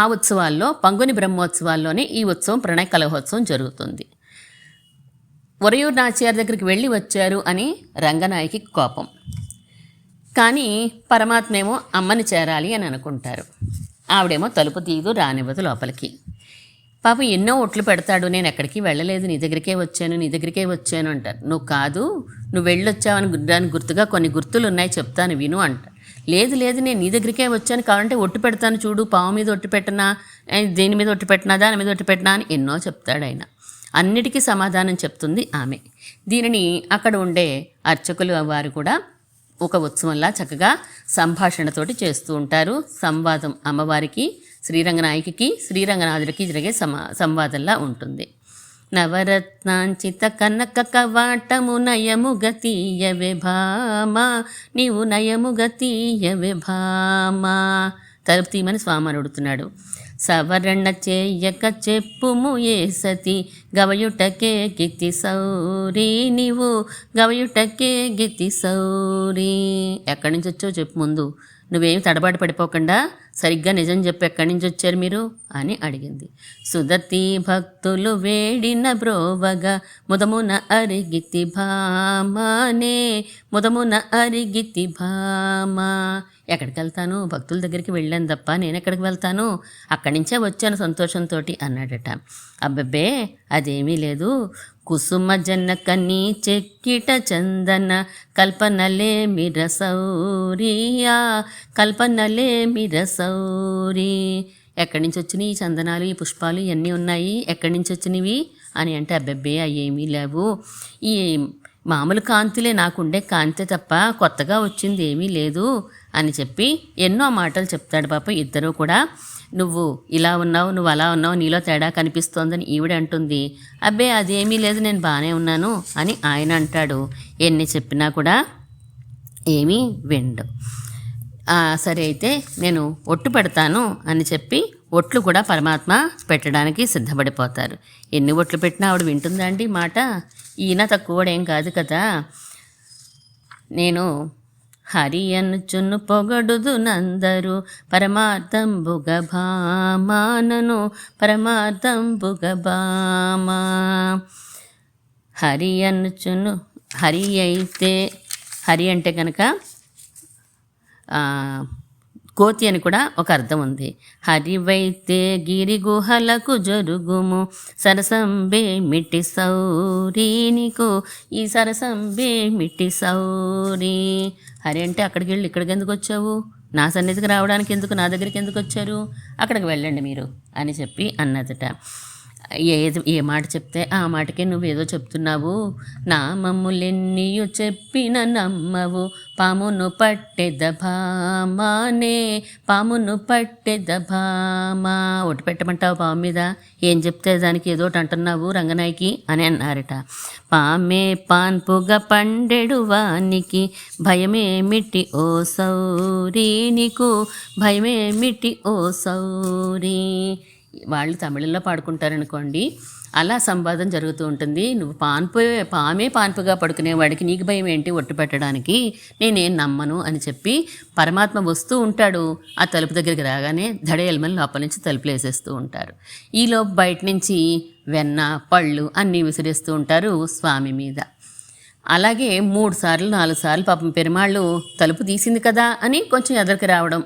ఆ ఉత్సవాల్లో పంగుని బ్రహ్మోత్సవాల్లోనే ఈ ఉత్సవం ప్రణయ కలహోత్సవం జరుగుతుంది. ఉరయూరు నాచియార్ దగ్గరికి వెళ్ళి వచ్చారు అని రంగనాయకి కోపం, కానీ పరమాత్మ ఏమో అమ్మని చేరాలి అని అనుకుంటారు. ఆవిడేమో తలుపు తీయదు, రానివ్వదు లోపలికి. పాపం ఎన్నో ఒట్లు పెడతాడు, నేను ఎక్కడికి వెళ్ళలేదు, నీ దగ్గరికే వచ్చాను అంటారు. నువ్వు కాదు, నువ్వు వెళ్ళొచ్చావని దానికి గుర్తుగా కొన్ని గుర్తులు ఉన్నాయి, చెప్తాను విను అంటారు. లేదు నేను నీ దగ్గరికే వచ్చాను, కావాలంటే ఒట్టు పెడతాను చూడు, పావు మీద ఒట్టు పెట్టనా, దేని మీద ఒట్టు పెట్టినా, దాని మీద ఒట్టు పెట్టినా అని ఎన్నో చెప్తాడు ఆయన. అన్నిటికీ సమాధానం చెప్తుంది ఆమె. దీనిని అక్కడ ఉండే అర్చకులు వారు కూడా ఒక ఉత్సవంలా చక్కగా సంభాషణతోటి చేస్తూ ఉంటారు. సంవాదం అమ్మవారికి, శ్రీరంగనాయకి, శ్రీరంగనాథుడికి జరిగే సంవాదంలా ఉంటుంది. నవరత్నాంచిత కనక కవాటము నయము గతీయవే భామా, నీవు నయము గతీయవే భామా. తలుపు తీయమని స్వామి అడుగుతున్నాడు. సవరణ చేయక చెప్పుము ఏ సతి, గవయుటకే గితి సౌరి, నీవు గవయుటకే గితి సౌరి. ఎక్కడి నుంచి వచ్చో చెప్పు, ముందు నువ్వేమి తడబాటు పడిపోకుండా సరిగ్గా నిజం చెప్పి ఎక్కడి నుంచి వచ్చారు మీరు అని అడిగింది. సుదతి భక్తులు వేడిన బ్రోవగా ముదమున అరిగితి భామానే, ముదమున అరిగితి భామా. ఎక్కడికి వెళ్తాను, భక్తుల దగ్గరికి వెళ్ళాను తప్ప నేను ఎక్కడికి వెళ్తాను, అక్కడి నుంచే వచ్చాను సంతోషంతో అన్నాడట. అబ్బబ్బే అదేమీ లేదు, కుసుమ జనకని చెక్కిట చందన కల్పనలే మిరసౌరియా, కల్పనలే మిరసౌరి. ఎక్కడి నుంచి వచ్చినాయి ఈ చందనాలు, ఈ పుష్పాలు ఇవన్నీ ఉన్నాయి, ఎక్కడి నుంచి వచ్చినవి అని అంటే, అబ్బబ్బే అయ్యేమీ లేవు, ఈ మామూలు కాంతులే, నాకుండే కాంతే తప్ప కొత్తగా వచ్చింది ఏమీ లేదు అని చెప్పి ఎన్నో మాటలు చెప్తాడు. పాప ఇద్దరూ కూడా, నువ్వు ఇలా ఉన్నావు, నువ్వు అలా ఉన్నావు, నీలో తేడా కనిపిస్తోందని ఈవిడ అంటుంది. అబ్బే అదేమీ లేదు, నేను బాగానే ఉన్నాను అని ఆయన అంటాడు. ఎన్ని చెప్పినా కూడా ఏమీ వినడు. సరే అయితే నేను ఒట్టు పెడతాను అని చెప్పి ఒట్లు కూడా పరమాత్మ పెట్టడానికి సిద్ధపడిపోతారు. ఎన్ని ఒట్లు పెట్టినా ఆవిడ వింటుందా అండి మాట? ఈయన తక్కువడేం కాదు కదా. నేను హరి అనుచును పొగడుదు నందరు పరమార్థంబుగ భామానను పరమార్థంబుగ భామా. హరి అనుచును, హరి అయితే, హరి అంటే కనుక కోతి అని కూడా ఒక అర్థం ఉంది. హరివైతే గిరి గుహలకు జరుగుము సరసంబే మిటి సౌరీ, నీకు ఈ సరసంబే మిటి సౌరీ. హరి అంటే అక్కడికి వెళ్ళి ఇక్కడికి ఎందుకు వచ్చావు, నా సన్నిధికి రావడానికి ఎందుకు, నా దగ్గరికి ఎందుకు వచ్చారు, అక్కడికి వెళ్ళండి మీరు అని చెప్పి అన్నదట. ఏ మాట చెప్తే ఆ మాటకే నువ్వేదో చెప్తున్నావు, నామములెన్నియు చెప్పిన నమ్మవు, పామును పట్టెద భామానే పామును పట్టెద భామా. ఒట్టు పెట్టమంటావు పాము మీద, ఏం చెప్తే దానికి ఏదోటి అంటున్నావు రంగనాయకి అని అన్నారట. పామే పాన్పుగా పండెడు వానికి భయమేమిటి ఓ సౌరీ, నీకు భయమేమిటి ఓ సౌరీ. వాళ్ళు తమిళంలో పాడుకుంటారనుకోండి, అలా సంవాదం జరుగుతూ ఉంటుంది. నువ్వు పామే పాన్పుగా పడుకునేవాడికి నీకు భయం ఏంటి ఒట్టు పెట్టడానికి, నేనేం నమ్మను అని చెప్పి పరమాత్మ వస్తూ ఉంటాడు. ఆ తలుపు దగ్గరికి రాగానే ధడేల్మని లోపల నుంచి తలుపులు వేసేస్తూ ఉంటారు. ఈలోపు బయట నుంచి వెన్న పళ్ళు అన్నీ విసిరేస్తూ ఉంటారు స్వామి మీద. అలాగే 3 సార్లు 4 సార్లు పాపం పెరుమాళ్ళు తలుపు తీసింది కదా అని కొంచెం ఎదరికి రావడం,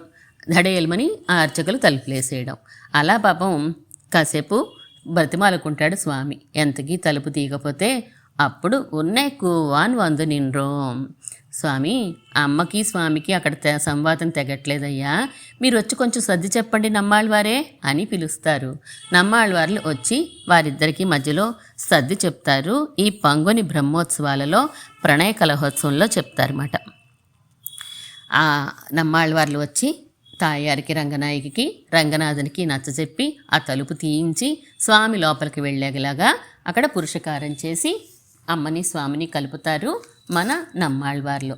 ధడేల్మని ఆ అర్చకులు తలుపులు వేసేయడం. అలా పాపం కాసేపు బ్రతిమాలుకుంటాడు స్వామి. ఎంతకీ తలుపు తీయకపోతే అప్పుడు ఉన్నే కూవాన్ వందు నిన్రోం. స్వామి, అమ్మకి స్వామికి అక్కడ సంవాదం తెగట్లేదయ్యా, మీరు వచ్చి కొంచెం సర్ది చెప్పండి నమ్మాళ్ళవారే అని పిలుస్తారు. నమ్మాళ్ళవార్లు వచ్చి వారిద్దరికీ మధ్యలో సర్ది చెప్తారు. ఈ పంగుని బ్రహ్మోత్సవాలలో ప్రణయ కలహోత్సవంలో చెప్తారన్నమాట. ఆ నమ్మాళ్ళవార్లు వచ్చి తాయారికి రంగనాయకి రంగనాథునికి నచ్చజెప్పి ఆ తలుపు తీయించి స్వామి లోపలికి వెళ్ళేలాగా అక్కడ పురుషకారం చేసి అమ్మని స్వామిని కలుపుతారు మన నమ్మాళ్ళవార్లు.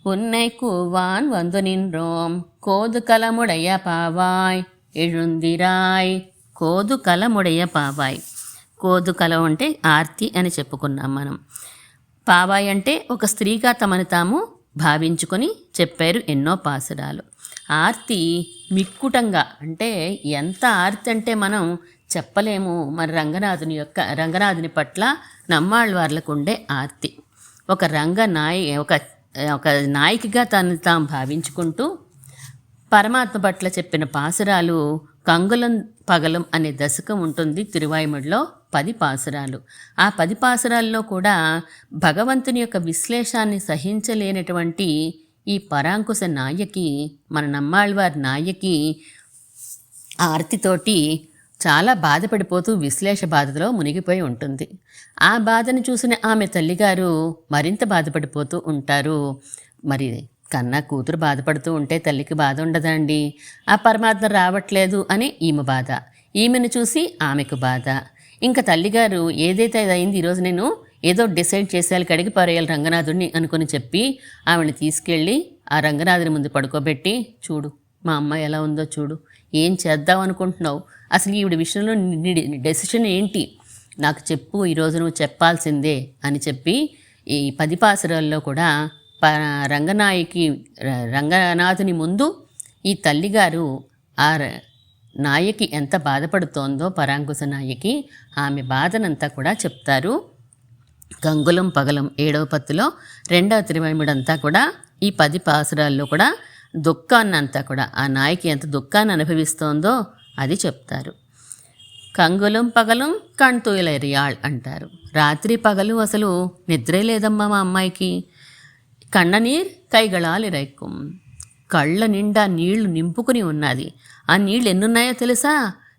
ఉన్నై కూవాన్ వందు నిన్రోం కోదు కలముడయ్య పావాయ్ ఎഴുందిరాయ్. కోదు కలముడయ్య పావాయ్. కోదు కలం అంటే ఆర్తి అని చెప్పుకున్నాం మనం. పావాయ్ అంటే ఒక స్త్రీగా తమను తాము భావించుకొని చెప్పారు ఎన్నో పాసురాలు. ఆర్తి మిక్కుటంగా అంటే ఎంత ఆర్తి అంటే మనం చెప్పలేము. మరి రంగనాథుని పట్ల నమ్మాళ్ళవార్లకు ఉండే ఆర్తి. ఒక ఒక నాయకిగా తను తాము భావించుకుంటూ పరమాత్మ పట్ల చెప్పిన పాసురాలు కంగులం పగలం అనే దశకం ఉంటుంది తిరువాయిముడిలో. 10 పాసురాలు. ఆ 10 పాసురాల్లో కూడా భగవంతుని యొక్క విశ్లేషాన్ని సహించలేనటువంటి ఈ పరాంకుశ నాయకి, మన నమ్మాళ్ళవారి నాయకి ఆర్తితోటి చాలా బాధపడిపోతూ విశ్లేష బాధలో మునిగిపోయి ఉంటుంది. ఆ బాధను చూసిన ఆమె తల్లిగారు మరింత బాధపడిపోతూ ఉంటారు. మరి కన్నా కూతురు బాధపడుతూ ఉంటే తల్లికి బాధ ఉండదండి. ఆ పరమాత్మ రావట్లేదు అని ఈమె బాధ, ఈమెను చూసి ఆమెకు బాధ. ఇంకా తల్లిగారు ఏదైతే అయింది, ఈరోజు నేను ఏదో డిసైడ్ చేసేయాలి, కడిగి పారేయాలి రంగనాథుడిని అనుకుని చెప్పి ఆవిడని తీసుకెళ్ళి ఆ రంగనాథుని ముందు పడుకోబెట్టి, చూడు మా అమ్మ ఎలా ఉందో చూడు, ఏం చేద్దాం అనుకుంటున్నావు, అసలు ఈవిడ విషయంలో డెసిషన్ ఏంటి నాకు చెప్పు, ఈరోజు నువ్వు చెప్పాల్సిందే అని చెప్పి ఈ 10 పాసురాల్లో కూడా రంగనాథుని ముందు ఈ తల్లిగారు ఆ నాయకి ఎంత బాధపడుతోందో, పరాంకుశ నాయకి, ఆమె బాధనంతా కూడా చెప్తారు. గంగులం పగలం 7వ పత్తులో 2వ తిరువైముడంతా కూడా ఈ 10 పాసురాల్లో కూడా దుఃఖాన్నంతా కూడా ఆ నాయకి ఎంత దుఃఖాన్ని అనుభవిస్తోందో అది చెప్తారు. కంగులం పగలం కణ్తుయలరియాళ్ అంటారు. రాత్రి పగలు అసలు నిద్రే లేదమ్మా మా అమ్మాయికి. కన్ననీర్ కైగళాలి రైక్కుం, కళ్ళ నిండా నీళ్లు నింపుకుని ఉన్నది. ఆ నీళ్ళు ఎన్నున్నాయో తెలుసా?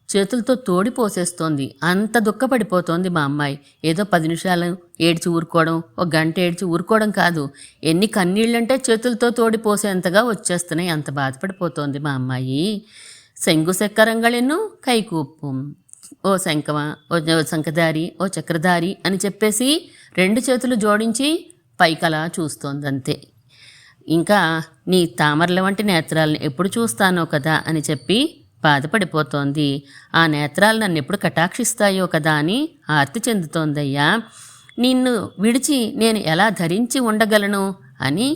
చేతులతో తోడి పోసేస్తోంది. అంత దుఃఖపడిపోతోంది మా అమ్మాయి. ఏదో 10 నిమిషాలు ఏడ్చి ఊరుకోవడం, ఒక గంట ఏడ్చి ఊరుకోవడం కాదు. ఎన్ని కన్నీళ్ళంటే చేతులతో తోడి పోసేంతగా వచ్చేస్తున్నాయి. అంత బాధపడిపోతోంది మా అమ్మాయి. శంగు చక్రంగళెన్ను కైకూపుం. ఓ శంఖమ, ఓ శంఖధారి, ఓ చక్రధారి అని చెప్పేసి 2 చేతులు జోడించి పైకలా చూస్తోందంతే. ఇంకా నీ తామరల వంటి నేత్రాలను ఎప్పుడు చూస్తానో కదా అని చెప్పి బాధపడిపోతోంది. ఆ నేత్రాలు నన్ను ఎప్పుడు కటాక్షిస్తాయో కదా అని ఆర్తి చెందుతోందయ్యా. నిన్ను విడిచి నేను ఎలా ధరించి ఉండగలను అని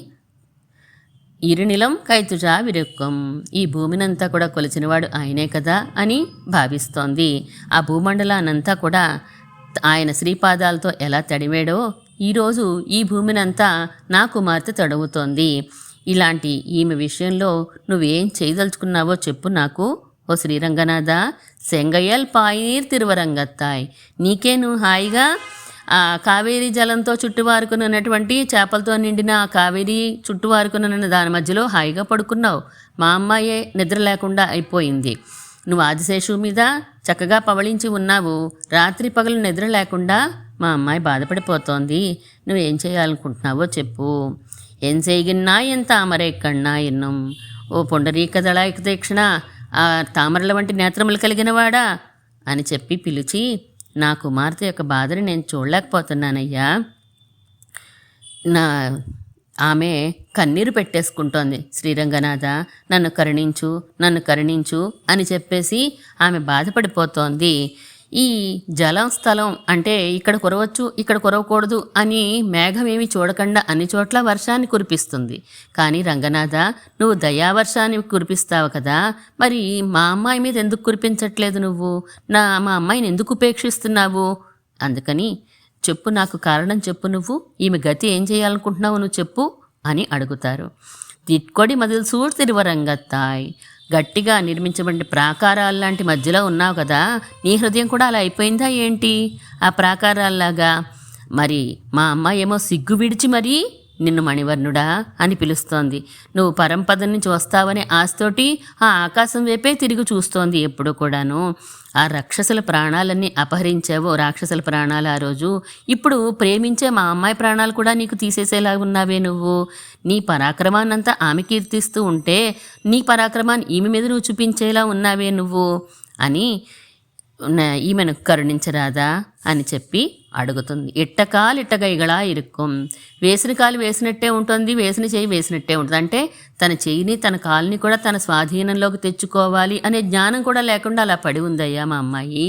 ఇరునిలం కైతుజా విరుక్కం. ఈ భూమినంతా కూడా కొలిచినవాడు ఆయనే కదా అని భావిస్తోంది. ఆ భూమండలానంతా కూడా ఆయన శ్రీపాదాలతో ఎలా తడివాడో ఈరోజు ఈ భూమినంతా నా కుమార్తె తడువుతోంది. ఇలాంటి ఈమె విషయంలో నువ్వేం చేయదలుచుకున్నావో చెప్పు నాకు. ఓ శ్రీరంగనాథ, సెంగయ్యల్ పాయీర్ తిరువరంగత్తాయ్. నీకేను హాయిగా ఆ కావేరీ జలంతో చుట్టువారుకున్నటువంటి చేపలతో నిండిన ఆ కావేరీ చుట్టువారుకున్న దాని మధ్యలో హాయిగా పడుకున్నావు. మా అమ్మాయే నిద్ర లేకుండా అయిపోయింది. నువ్వు ఆదిశేషు మీద చక్కగా పవళించి ఉన్నావు. రాత్రి పగలు నిద్ర లేకుండా మా అమ్మాయి బాధపడిపోతోంది. నువ్వేం చేయాలనుకుంటున్నావో చెప్పు. ఏం చేయగిన్నా ఎంత అమరేక్కన్నా ఎన్నం. ఓ పుండరీక దళాయక తీక్షణ, ఆ తామరల వంటి నేత్రములు కలిగినవాడా అని చెప్పి పిలిచి, నా కుమార్తె యొక్క బాధని నేను చూడలేకపోతున్నానయ్యా. ఆమె కన్నీరు పెట్టేసుకుంటోంది. శ్రీరంగనాథ, నన్ను కరుణించు, నన్ను కరుణించు అని చెప్పేసి ఆమె బాధపడిపోతోంది. ఈ జలం స్థలం అంటే ఇక్కడ కురవచ్చు, ఇక్కడ కురవకూడదు అని మేఘం ఏమి చూడకుండా అన్ని చోట్ల వర్షాన్ని కురిపిస్తుంది. కానీ రంగనాథ, నువ్వు దయావర్షాన్ని కురిపిస్తావు కదా, మరి మా అమ్మాయి మీద ఎందుకు కురిపించట్లేదు నువ్వు? మా అమ్మాయిని ఎందుకు ఉపేక్షిస్తున్నావు? అందుకని చెప్పు, నాకు కారణం చెప్పు. నువ్వు ఈమె గతి ఏం చేయాలనుకుంటున్నావు నువ్వు చెప్పు అని అడుగుతారు. తిట్కొడి మదిల్ సూడ్ తిరువరంగత్తాయ్. గట్టిగా నిర్మించబడిన ప్రాకారాల్లాంటి మధ్యలో ఉన్నావు కదా, నీ హృదయం కూడా అలా అయిపోయిందా ఏంటి ఆ ప్రాకారాల్లాగా? మరి మా అమ్మ ఏమో సిగ్గు విడిచి మరీ నిన్ను మణివర్ణుడా అని పిలుస్తోంది. నువ్వు పరంపదం నుంచి వస్తావనే ఆశతోటి ఆ ఆకాశం వైపే తిరిగి చూస్తోంది ఎప్పుడు కూడాను. ఆ రాక్షసుల ప్రాణాలన్నీ అపహరించావు, రాక్షసుల ప్రాణాలు ఆ రోజు. ఇప్పుడు ప్రేమించే మా అమ్మాయి ప్రాణాలు కూడా నీకు తీసేసేలా ఉన్నావే నువ్వు. నీ పరాక్రమాన్నంతా ఆమె కీర్తిస్తూ ఉంటే నీ పరాక్రమాన్ని ఈమె మీద నువ్వు చూపించేలా ఉన్నావే నువ్వు అని ఈమెను కరుణించరాదా అని చెప్పి అడుగుతుంది. ఇట్టకాలు ఇట్టగైగళా ఇరుక్కం. వేసిన కాలు వేసినట్టే ఉంటుంది, వేసిన చేయి వేసినట్టే ఉంటుంది. అంటే తన చేయిని తన కాలుని కూడా తన స్వాధీనంలోకి తెచ్చుకోవాలి అనే జ్ఞానం కూడా లేకుండా అలా పడి ఉందయ్యా మా అమ్మాయి.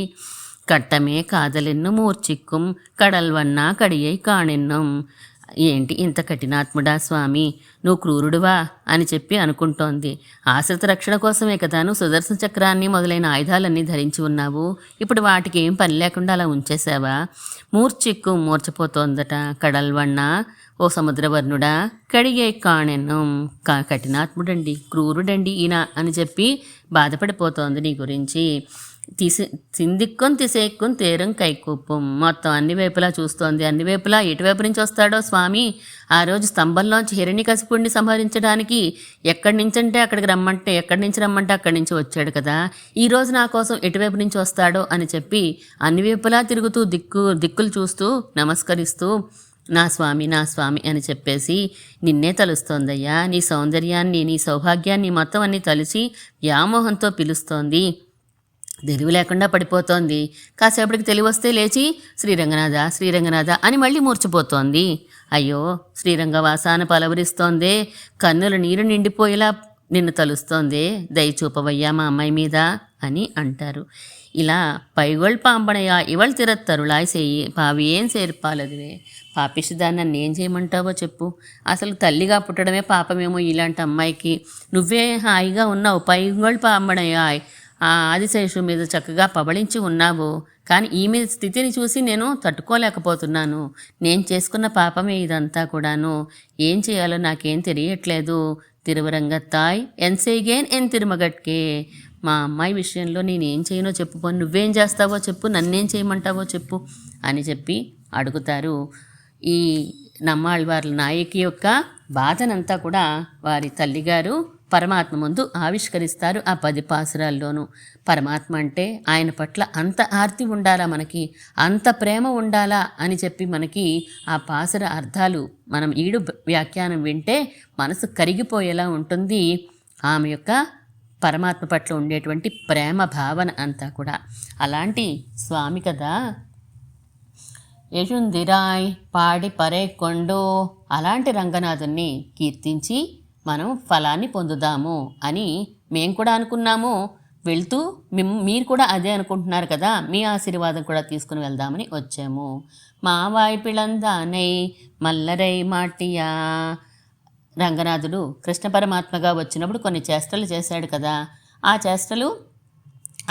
కట్టమే కాదలెన్ను మూర్చిక్కుం కడల్వన్నా కడియై కాణెన్నం. ఏంటి ఇంత కఠినాత్ముడా స్వామి, నువ్వు క్రూరుడువా అని చెప్పి అనుకుంటోంది. ఆశ్రిత రక్షణ కోసమే కదా నువ్వు సుదర్శన చక్రాన్ని మొదలైన ఆయుధాలన్నీ ధరించి ఉన్నావు. ఇప్పుడు వాటికి ఏం పని లేకుండా అలా ఉంచేశావా? మూర్చిక్కు మూర్చపోతోందట. కడల్వన్నా, ఓ సముద్రవర్ణుడా, కడిగే కాణెన్నం. కఠినాత్ముడండి, క్రూరుడండి ఈయన అని చెప్పి బాధపడిపోతోంది నీ గురించి. సిందిక్కుని తిసేక్కుని తేరం కైకూపం. మొత్తం అన్ని వైపులా చూస్తోంది. అన్ని వైపులా ఎటువైపు నుంచి వస్తాడో స్వామి. ఆ రోజు స్తంభంలోంచి హిరణ్యకశిపుడిని సంహరించడానికి ఎక్కడి నుంచంటే అక్కడికి రమ్మంటే, ఎక్కడి నుంచి రమ్మంటే అక్కడి నుంచి వచ్చాడు కదా. ఈరోజు నా కోసం ఎటువైపు నుంచి వస్తాడో అని చెప్పి అన్ని వైపులా తిరుగుతూ దిక్కులు చూస్తూ నమస్కరిస్తూ నా స్వామి నా స్వామి అని చెప్పేసి నిన్నే తలుస్తోందయ్యా. నీ సౌందర్యాన్ని, నీ సౌభాగ్యాన్ని మొత్తం అన్ని తలిచి వ్యామోహంతో పిలుస్తోంది. తెలివి లేకుండా పడిపోతోంది. కాసేపటికి తెలివి వస్తే లేచి శ్రీరంగనాథ శ్రీరంగనాథ అని మళ్ళీ మూర్చిపోతోంది. అయ్యో శ్రీరంగవాసాన పలవరిస్తోందే, కన్నుల నీరు నిండిపోయేలా నిన్ను తలుస్తోందే, దయచూపవయ్యా మా అమ్మాయి మీద అని అంటారు. ఇలా పైగొళ్ పాంబణయ్యా ఇవళ తిరత్తరులాయ్ చేయి పావియేం చేర్పాలదివే. పాపిష్టిదాన్ని నన్ను ఏం చేయమంటావో చెప్పు. అసలు తల్లిగా పుట్టడమే పాపమేమో ఇలాంటి అమ్మాయికి. నువ్వే హాయిగా ఉన్నావు, పైగొళ్ పాంబణయ్యాయ్ ఆ ఆదిశేషు మీద చక్కగా పబళించి ఉన్నావు. కానీ ఈమె స్థితిని చూసి నేను తట్టుకోలేకపోతున్నాను. నేను చేసుకున్న పాపమే ఇదంతా కూడాను. ఏం చేయాలో నాకేం తెలియట్లేదు. తిరువరంగత్తాయ్ ఎన్సేగేన్ ఎన్ తిరుమగట్కే. మా అమ్మాయి విషయంలో నేనేం చేయనో చెప్పు, నువ్వేం చేస్తావో చెప్పు, నన్నేం చేయమంటావో చెప్పు అని చెప్పి అడుగుతారు. ఈ నమ్మాళ్ళవార్ల నాయకి యొక్క బాధనంతా కూడా వారి తల్లిగారు పరమాత్మ ముందు ఆవిష్కరిస్తారు ఆ 10 పాసురాల్లోనూ. పరమాత్మ అంటే ఆయన పట్ల అంత ఆర్తి ఉండాలా, మనకి అంత ప్రేమ ఉండాలా అని చెప్పి మనకి ఆ పాసుర అర్థాలు మనం ఈడు వ్యాఖ్యానం వింటే మనసు కరిగిపోయేలా ఉంటుంది. ఆమె యొక్క పరమాత్మ పట్ల ఉండేటువంటి ప్రేమ భావన అంతా కూడా. అలాంటి స్వామి కదా యజుందిరాయ్ పాడి పరే కొండో, అలాంటి రంగనాథుణ్ణి కీర్తించి మనం ఫలాన్ని పొందుదాము అని మేము కూడా అనుకున్నాము. వెళ్తూ మీరు కూడా అదే అనుకుంటున్నారు కదా, మీ ఆశీర్వాదం కూడా తీసుకుని వెళ్దామని వచ్చాము. మావాయి పిళందానై మల్లరై మాటియా. రంగనాథుడు కృష్ణ పరమాత్మగా వచ్చినప్పుడు కొన్ని చేష్టలు చేశాడు కదా, ఆ చేష్టలు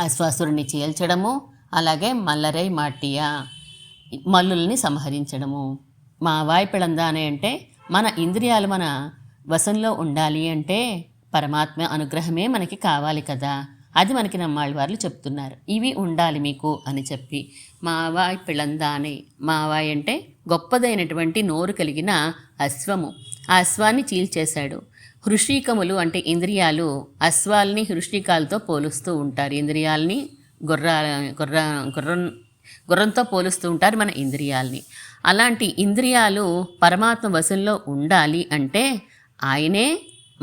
అశ్వాసురుణ్ణి చీల్చడము, అలాగే మల్లరై మాటియా మల్లుల్ని సంహరించడము. మావాయి పిళందానే అంటే మన ఇంద్రియాలు మన వశంలో ఉండాలి అంటే పరమాత్మ అనుగ్రహమే మనకి కావాలి కదా, అది మనకి నమ్మాళ్ళవార్లు చెప్తున్నారు. ఇవి ఉండాలి మీకు అని చెప్పి. మావాయ్ పిళందానే, మావాయ్ అంటే గొప్పదైనటువంటి నోరు కలిగిన అశ్వము. ఆ అశ్వాన్ని చీల్చేశాడు. హృషీకములు అంటే ఇంద్రియాలు, అశ్వాల్ని హృషీకాలతో పోలుస్తూ ఉంటారు. ఇంద్రియాలని గుర్రంతో పోలుస్తూ ఉంటారు మన ఇంద్రియాలని. అలాంటి ఇంద్రియాలు పరమాత్మ వశంలో ఉండాలి అంటే ఆయనే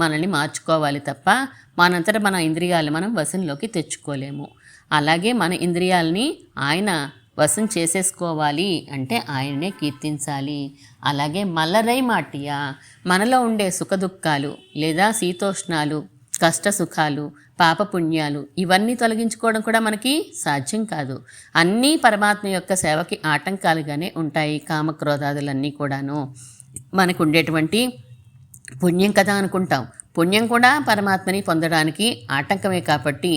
మనల్ని మార్చుకోవాలి తప్ప మనంతట మన ఇంద్రియాలు మనం వశంలోకి తెచ్చుకోలేము. అలాగే మన ఇంద్రియాలని ఆయన వశం చేసేసుకోవాలి అంటే ఆయననే కీర్తించాలి. అలాగే మల్లరై మాటియా, మనలో ఉండే సుఖదుఖాలు లేదా శీతోష్ణాలు, కష్ట సుఖాలు, పాపపుణ్యాలు ఇవన్నీ తొలగించుకోవడం కూడా మనకి సాధ్యం కాదు. అన్నీ పరమాత్మ యొక్క సేవకి ఆటంకాలుగానే ఉంటాయి. కామక్రోధాదులన్నీ కూడాను మనకు ఉండేటువంటి పుణ్యం కదా అనుకుంటాం. పుణ్యం కూడా పరమాత్మని పొందడానికి ఆటంకమే. కాబట్టి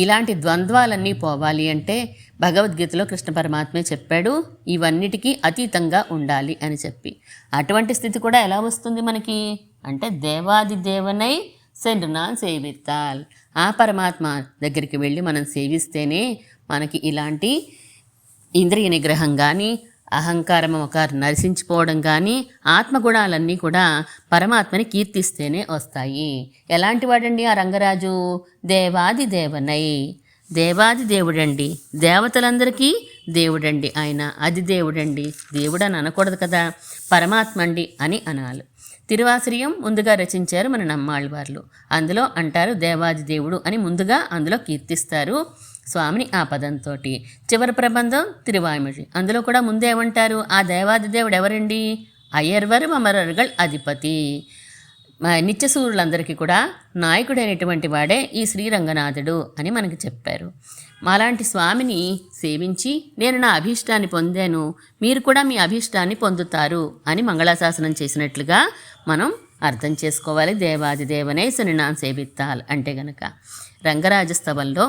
ఇలాంటి ద్వంద్వాలన్నీ పోవాలి అంటే భగవద్గీతలో కృష్ణ పరమాత్మే చెప్పాడు, ఇవన్నిటికీ అతీతంగా ఉండాలి అని చెప్పి. అటువంటి స్థితి కూడా ఎలా వస్తుంది మనకి అంటే దేవాది దేవనై సెండునా సేవిత్తాల్, ఆ పరమాత్మ దగ్గరికి వెళ్ళి మనం సేవిస్తేనే మనకి ఇలాంటి ఇంద్రియ నిగ్రహం కానీ, అహంకారం ఒక నశించిపోవడం కానీ, ఆత్మగుణాలన్నీ కూడా పరమాత్మని కీర్తిస్తేనే వస్తాయి. ఎలాంటి వాడండి ఆ రంగరాజు? దేవాది దేవనై, దేవాది దేవుడండి, దేవతలందరికీ దేవుడండి ఆయన. అది దేవుడండి, దేవుడు అని అనకూడదు కదా, పరమాత్మ అండి అని అనాలి. తిరువాశ్రయం ముందుగా రచించారు మన నమ్మాళ్ళవార్లు. అందులో అంటారు దేవాది దేవుడు అని ముందుగా అందులో కీర్తిస్తారు స్వామిని ఆ పదంతో. చివరి ప్రబంధం తిరువాయిమొഴി, అందులో కూడా ముందేమంటారు, ఆ దేవాది దేవుడు ఎవరండి? అయ్యర్వరు అమరర్గల్ అధిపతి, నిత్యసూరులందరికీ కూడా నాయకుడైనటువంటి వాడే ఈ శ్రీరంగనాథుడు అని మనకి చెప్పారు. మాలాంటి స్వామిని సేవించి నేను నా అభీష్టాన్ని పొందాను, మీరు కూడా మీ అభీష్టాన్ని పొందుతారు అని మంగళాశాసనం చేసినట్లుగా మనం అర్థం చేసుకోవాలి. దేవాది దేవనే శనినాన్ సేవిత్తాల్ అంటే గనక రంగరాజస్తవంలో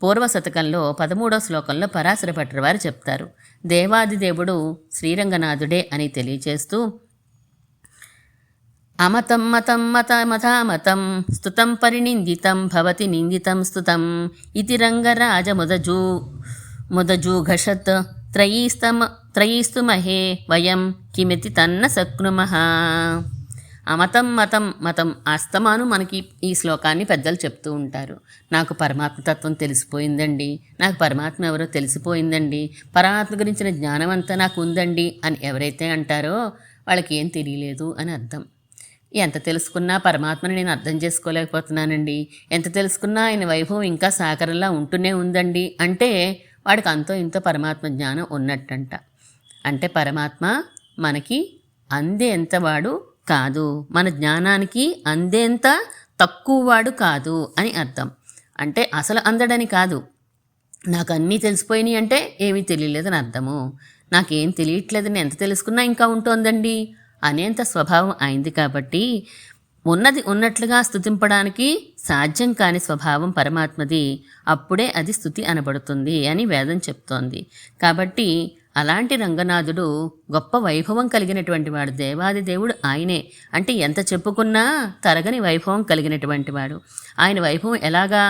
పూర్వ శతకంలో 13వ శ్లోకంలో పరాశర భట్టర్ వారు చెప్తారు, దేవాది దేవుడు శ్రీరంగనాథుడే అని తెలియచేస్తూ అమతం మతం మత మతామతం స్తుతం పరినిందితం భవతి నిందితం స్తుతం ఇతి రంగరాజ ముదజూఘషత్ త్రయీస్తు మహే వయం కిమితి తన్న శక్నుమః. అమతం మతం మతం అస్తమాను మనకి ఈ శ్లోకాన్ని పెద్దలు చెప్తూ ఉంటారు. నాకు పరమాత్మతత్వం తెలిసిపోయిందండి, నాకు పరమాత్మ ఎవరో తెలిసిపోయిందండి, పరమాత్మ గురించిన జ్ఞానం అంతా నాకు ఉందండి అని ఎవరైతే అంటారో వాళ్ళకి ఏం తెలియలేదు అని అర్థం. ఎంత తెలుసుకున్నా పరమాత్మని నేను అర్థం చేసుకోలేకపోతున్నానండి, ఎంత తెలుసుకున్నా ఆయన వైభవం ఇంకా సాకరంలా ఉంటూనే ఉందండి అంటే వాడికి అంతో ఇంతో పరమాత్మ జ్ఞానం ఉన్నట్టంట. అంటే పరమాత్మ మనకి అందేంత వాడు కాదు, మన జ్ఞానానికి అందేంత తక్కువ వాడు కాదు అని అర్థం. అంటే అసలు అందడని కాదు, నాకు అన్నీ తెలిసిపోయినాయి అంటే ఏమీ తెలియలేదని అర్థము. నాకేం తెలియట్లేదని ఎంత తెలుసుకున్నా ఇంకా ఉంటోందండి అనేంత స్వభావం అయింది. కాబట్టి ఉన్నది ఉన్నట్లుగా స్తుతింపడానికి సాధ్యం కాని స్వభావం పరమాత్మది, అప్పుడే అది స్తుతి అనబడుతుంది అని వేదం చెప్తోంది. కాబట్టి అలాంటి రంగనాథుడు గొప్ప వైభవం కలిగినటువంటి వాడు, దేవాది దేవుడు ఆయనే. అంటే ఎంత చెప్పుకున్నా తరగని వైభవం కలిగినటువంటి వాడు. ఆయన వైభవం ఎలాగా?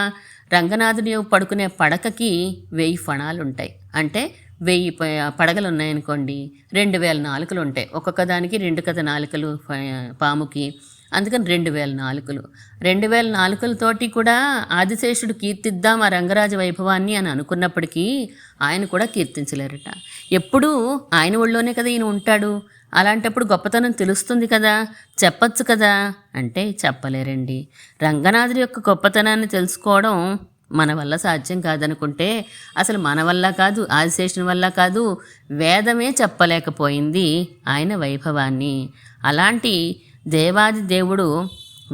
రంగనాథుడు పడుకునే పడకకి 1000 ఫణాలు ఉంటాయి. అంటే 1000 పడగలు ఉన్నాయనుకోండి, 2000 నాలుకలు ఉంటాయి. ఒక్కొక్క దానికి 2 నాలుకలు పాముకి. అందుకని 2000 నాలుకలు. 2000 నాలుకలతోటి కూడా ఆదిశేషుడు కీర్తిద్దాం ఆ రంగరాజ వైభవాన్ని అని అనుకున్నప్పటికీ ఆయన కూడా కీర్తించలేరట. ఎప్పుడూ ఆయన ఒళ్ళోనే కదా ఈయన ఉంటాడు. అలాంటప్పుడు గొప్పతనం తెలుస్తుంది కదా, చెప్పచ్చు కదా అంటే చెప్పలేరండి. రంగనాథుడి యొక్క గొప్పతనాన్ని తెలుసుకోవడం మన వల్ల సాధ్యం కాదనుకుంటే అసలు మన వల్ల కాదు, ఆదిశేషుని వల్ల కాదు, వేదమే చెప్పలేకపోయింది ఆయన వైభవాన్ని. అలాంటి దేవాది దేవుడు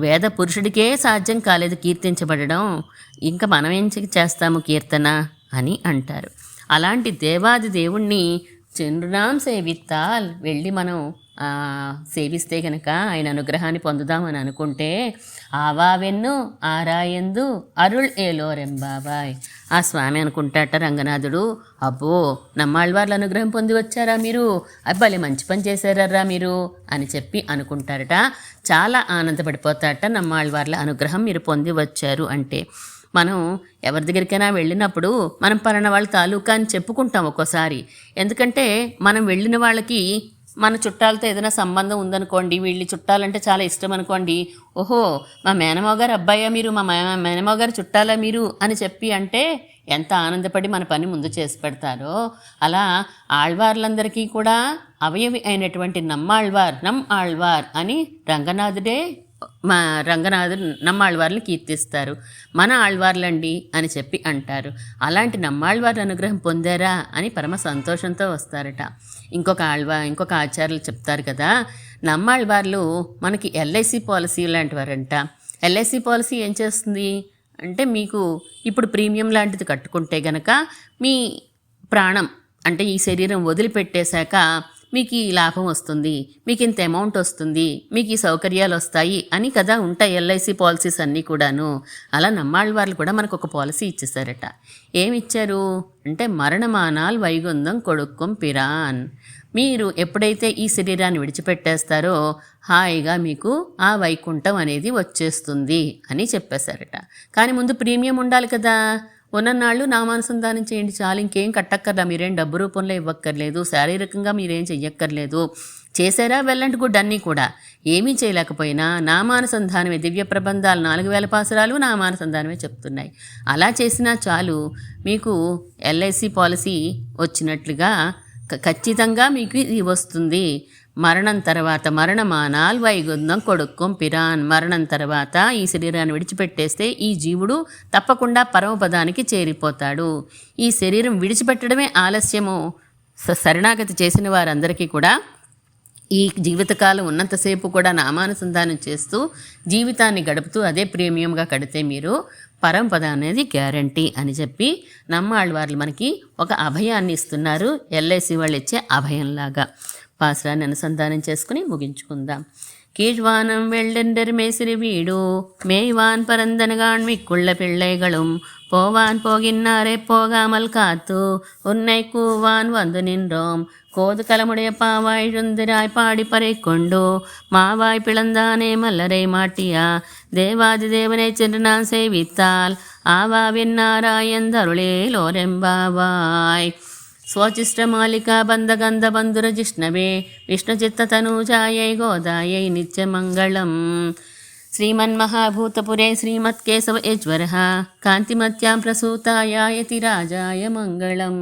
వేద పురుషుడికే సాధ్యం కాలేదు కీర్తించబడడం, ఇంకా మనం ఏం చేస్తాము కీర్తన అని అంటారు. అలాంటి దేవాది దేవుణ్ణి చెన్రునాం సేవిత్తాల్ వెళ్ళి మనం సేవిస్తే కనుక ఆయన అనుగ్రహాన్ని పొందుదామని అనుకుంటే ఆవావెన్ను ఆరాయందు అరుళ్ ఏలోరెంబాబాయ్ ఆ స్వామి అనుకుంటాట రంగనాథుడు, అబ్బో నమ్మాళ్ళవార్ల అనుగ్రహం పొంది వచ్చారా మీరు, అబ్బాయి మంచి పని చేశారా మీరు అని చెప్పి అనుకుంటారట. చాలా ఆనందపడిపోతారట నమ్మాళ్ళవార్ల అనుగ్రహం మీరు పొంది వచ్చారు అంటే. మనం ఎవరి దగ్గరికైనా వెళ్ళినప్పుడు మనం పలానా వాళ్ళ తాలూకా అని చెప్పుకుంటాం ఒక్కోసారి. ఎందుకంటే మనం వెళ్ళిన వాళ్ళకి మన చుట్టాలతో ఏదైనా సంబంధం ఉందనుకోండి, వీళ్ళ చుట్టాలంటే చాలా ఇష్టం అనుకోండి, ఓహో మా మేనమావగారు అబ్బాయా మీరు, మా మేనమావగారు చుట్టాలా మీరు అని చెప్పి అంటే ఎంత ఆనందపడి మన పని ముందు చేసి పెడతారో, అలా ఆళ్వార్లందరికీ కూడా అవయవి అయినటువంటి నమ్ ఆళ్వార్ అని రంగనాథుడే మా రంగనాథుడు నమ్మాళ్ళవార్ని కీర్తిస్తారు. మన ఆళ్వార్లండి అని చెప్పి అంటారు. అలాంటి నమ్మాళ్ళవారి అనుగ్రహం పొందారా అని పరమ సంతోషంతో వస్తారట. ఇంకొక ఆచార్యులు చెప్తారు కదా, నమ్మాళ్ళవార్లు మనకి ఎల్ఐసి పాలసీ లాంటి వారంట. ఎల్ఐసి పాలసీ ఏం చేస్తుంది అంటే, మీకు ఇప్పుడు ప్రీమియం లాంటిది కట్టుకుంటే గనక మీ ప్రాణం అంటే ఈ శరీరం వదిలిపెట్టేశాక మీకు ఈ లాభం వస్తుంది, మీకు ఇంత అమౌంట్ వస్తుంది, మీకు ఈ సౌకర్యాలు వస్తాయి అని కదా ఉంటాయి ఎల్ఐసి పాలసీస్ అన్నీ కూడాను. అలా నమ్మాళ్ళవార్లు కూడా మనకు ఒక పాలసీ ఇచ్చేసారట. ఏమిచ్చారు అంటే, మరణమానాల్ వైగుందం కొడుక్కం పిరాన్. మీరు ఎప్పుడైతే ఈ శరీరాన్ని విడిచిపెట్టేస్తారో హాయిగా మీకు ఆ వైకుంఠం అనేది వచ్చేస్తుంది అని చెప్పేశారట. కానీ ముందు ప్రీమియం ఉండాలి కదా, ఉన్ననాళ్ళు నామానుసంధానం చేయండి చాలు, ఇంకేం కట్టక్కర్లా, మీరేం డబ్బు రూపంలో ఇవ్వక్కర్లేదు, శారీరకంగా మీరేం చెయ్యక్కర్లేదు. చేశారా వెళ్ళండి గుడ్ అన్నీ కూడా. ఏమీ చేయలేకపోయినా నామానుసంధానమే, దివ్య ప్రబంధాలు 4000 పాసురాలు నామానుసంధానమే చెప్తున్నాయి. అలా చేసినా చాలు, మీకు ఎల్ఐసి పాలసీ వచ్చినట్లుగా ఖచ్చితంగా మీకు ఇది వస్తుంది. మరణం తర్వాత మరణమానాల్ వైగుందం కొడుక్కం పిరాన్. మరణం తర్వాత ఈ శరీరాన్ని విడిచిపెట్టేస్తే ఈ జీవుడు తప్పకుండా పరమపదానికి చేరిపోతాడు. ఈ శరీరం విడిచిపెట్టడమే ఆలస్యము. శరణాగతి చేసిన వారందరికీ కూడా ఈ జీవితకాలం ఉన్నంతసేపు కూడా నామానుసంధానం చేస్తూ జీవితాన్ని గడుపుతూ అదే ప్రీమియంగా కడితే మీరు పరంపద అనేది గ్యారంటీ అని చెప్పి నమ్మాళ్ళవార్లు మనకి ఒక అభయాన్ని ఇస్తున్నారు. ఎల్ఐసి వాళ్ళు ఇచ్చే అభయంలాగా. పాసురాన్ని అనుసంధానం చేసుకుని ముగించుకుందాం. கீழ்வானம் வெள்ளென்றர் மேசிறு வீடு மேய்வான் பரந்தனகான் மிக்குள்ள பிள்ளைகளும் போவான் போகின்னாரே போகாமல் காத்து உன்னை கூவான் வந்து நின்றோம் கோது கலமுடைய பாவாய் ழுந்திராய் பாடிப்பறை கொண்டு மாவாய் பிளந்தானே மல்லரை மாட்டியா தேவாதி தேவனை சென்று நான் சேவித்தால் ஆவாவின் நாராயந்தருளே லோரெம்பாவாய் స్వచిష్టమాలికా బంధగంధ బంధుర జిష్ణవే విష్ణుచిత్తతనూజాయై గోదాయై నిత్యమంగళం. శ్రీమన్మహాభూతపురే శ్రీమత్కేశవ యజ్వర కాంతిమత్యాం ప్రసూతాయ యతిరాజాయ మంగళం.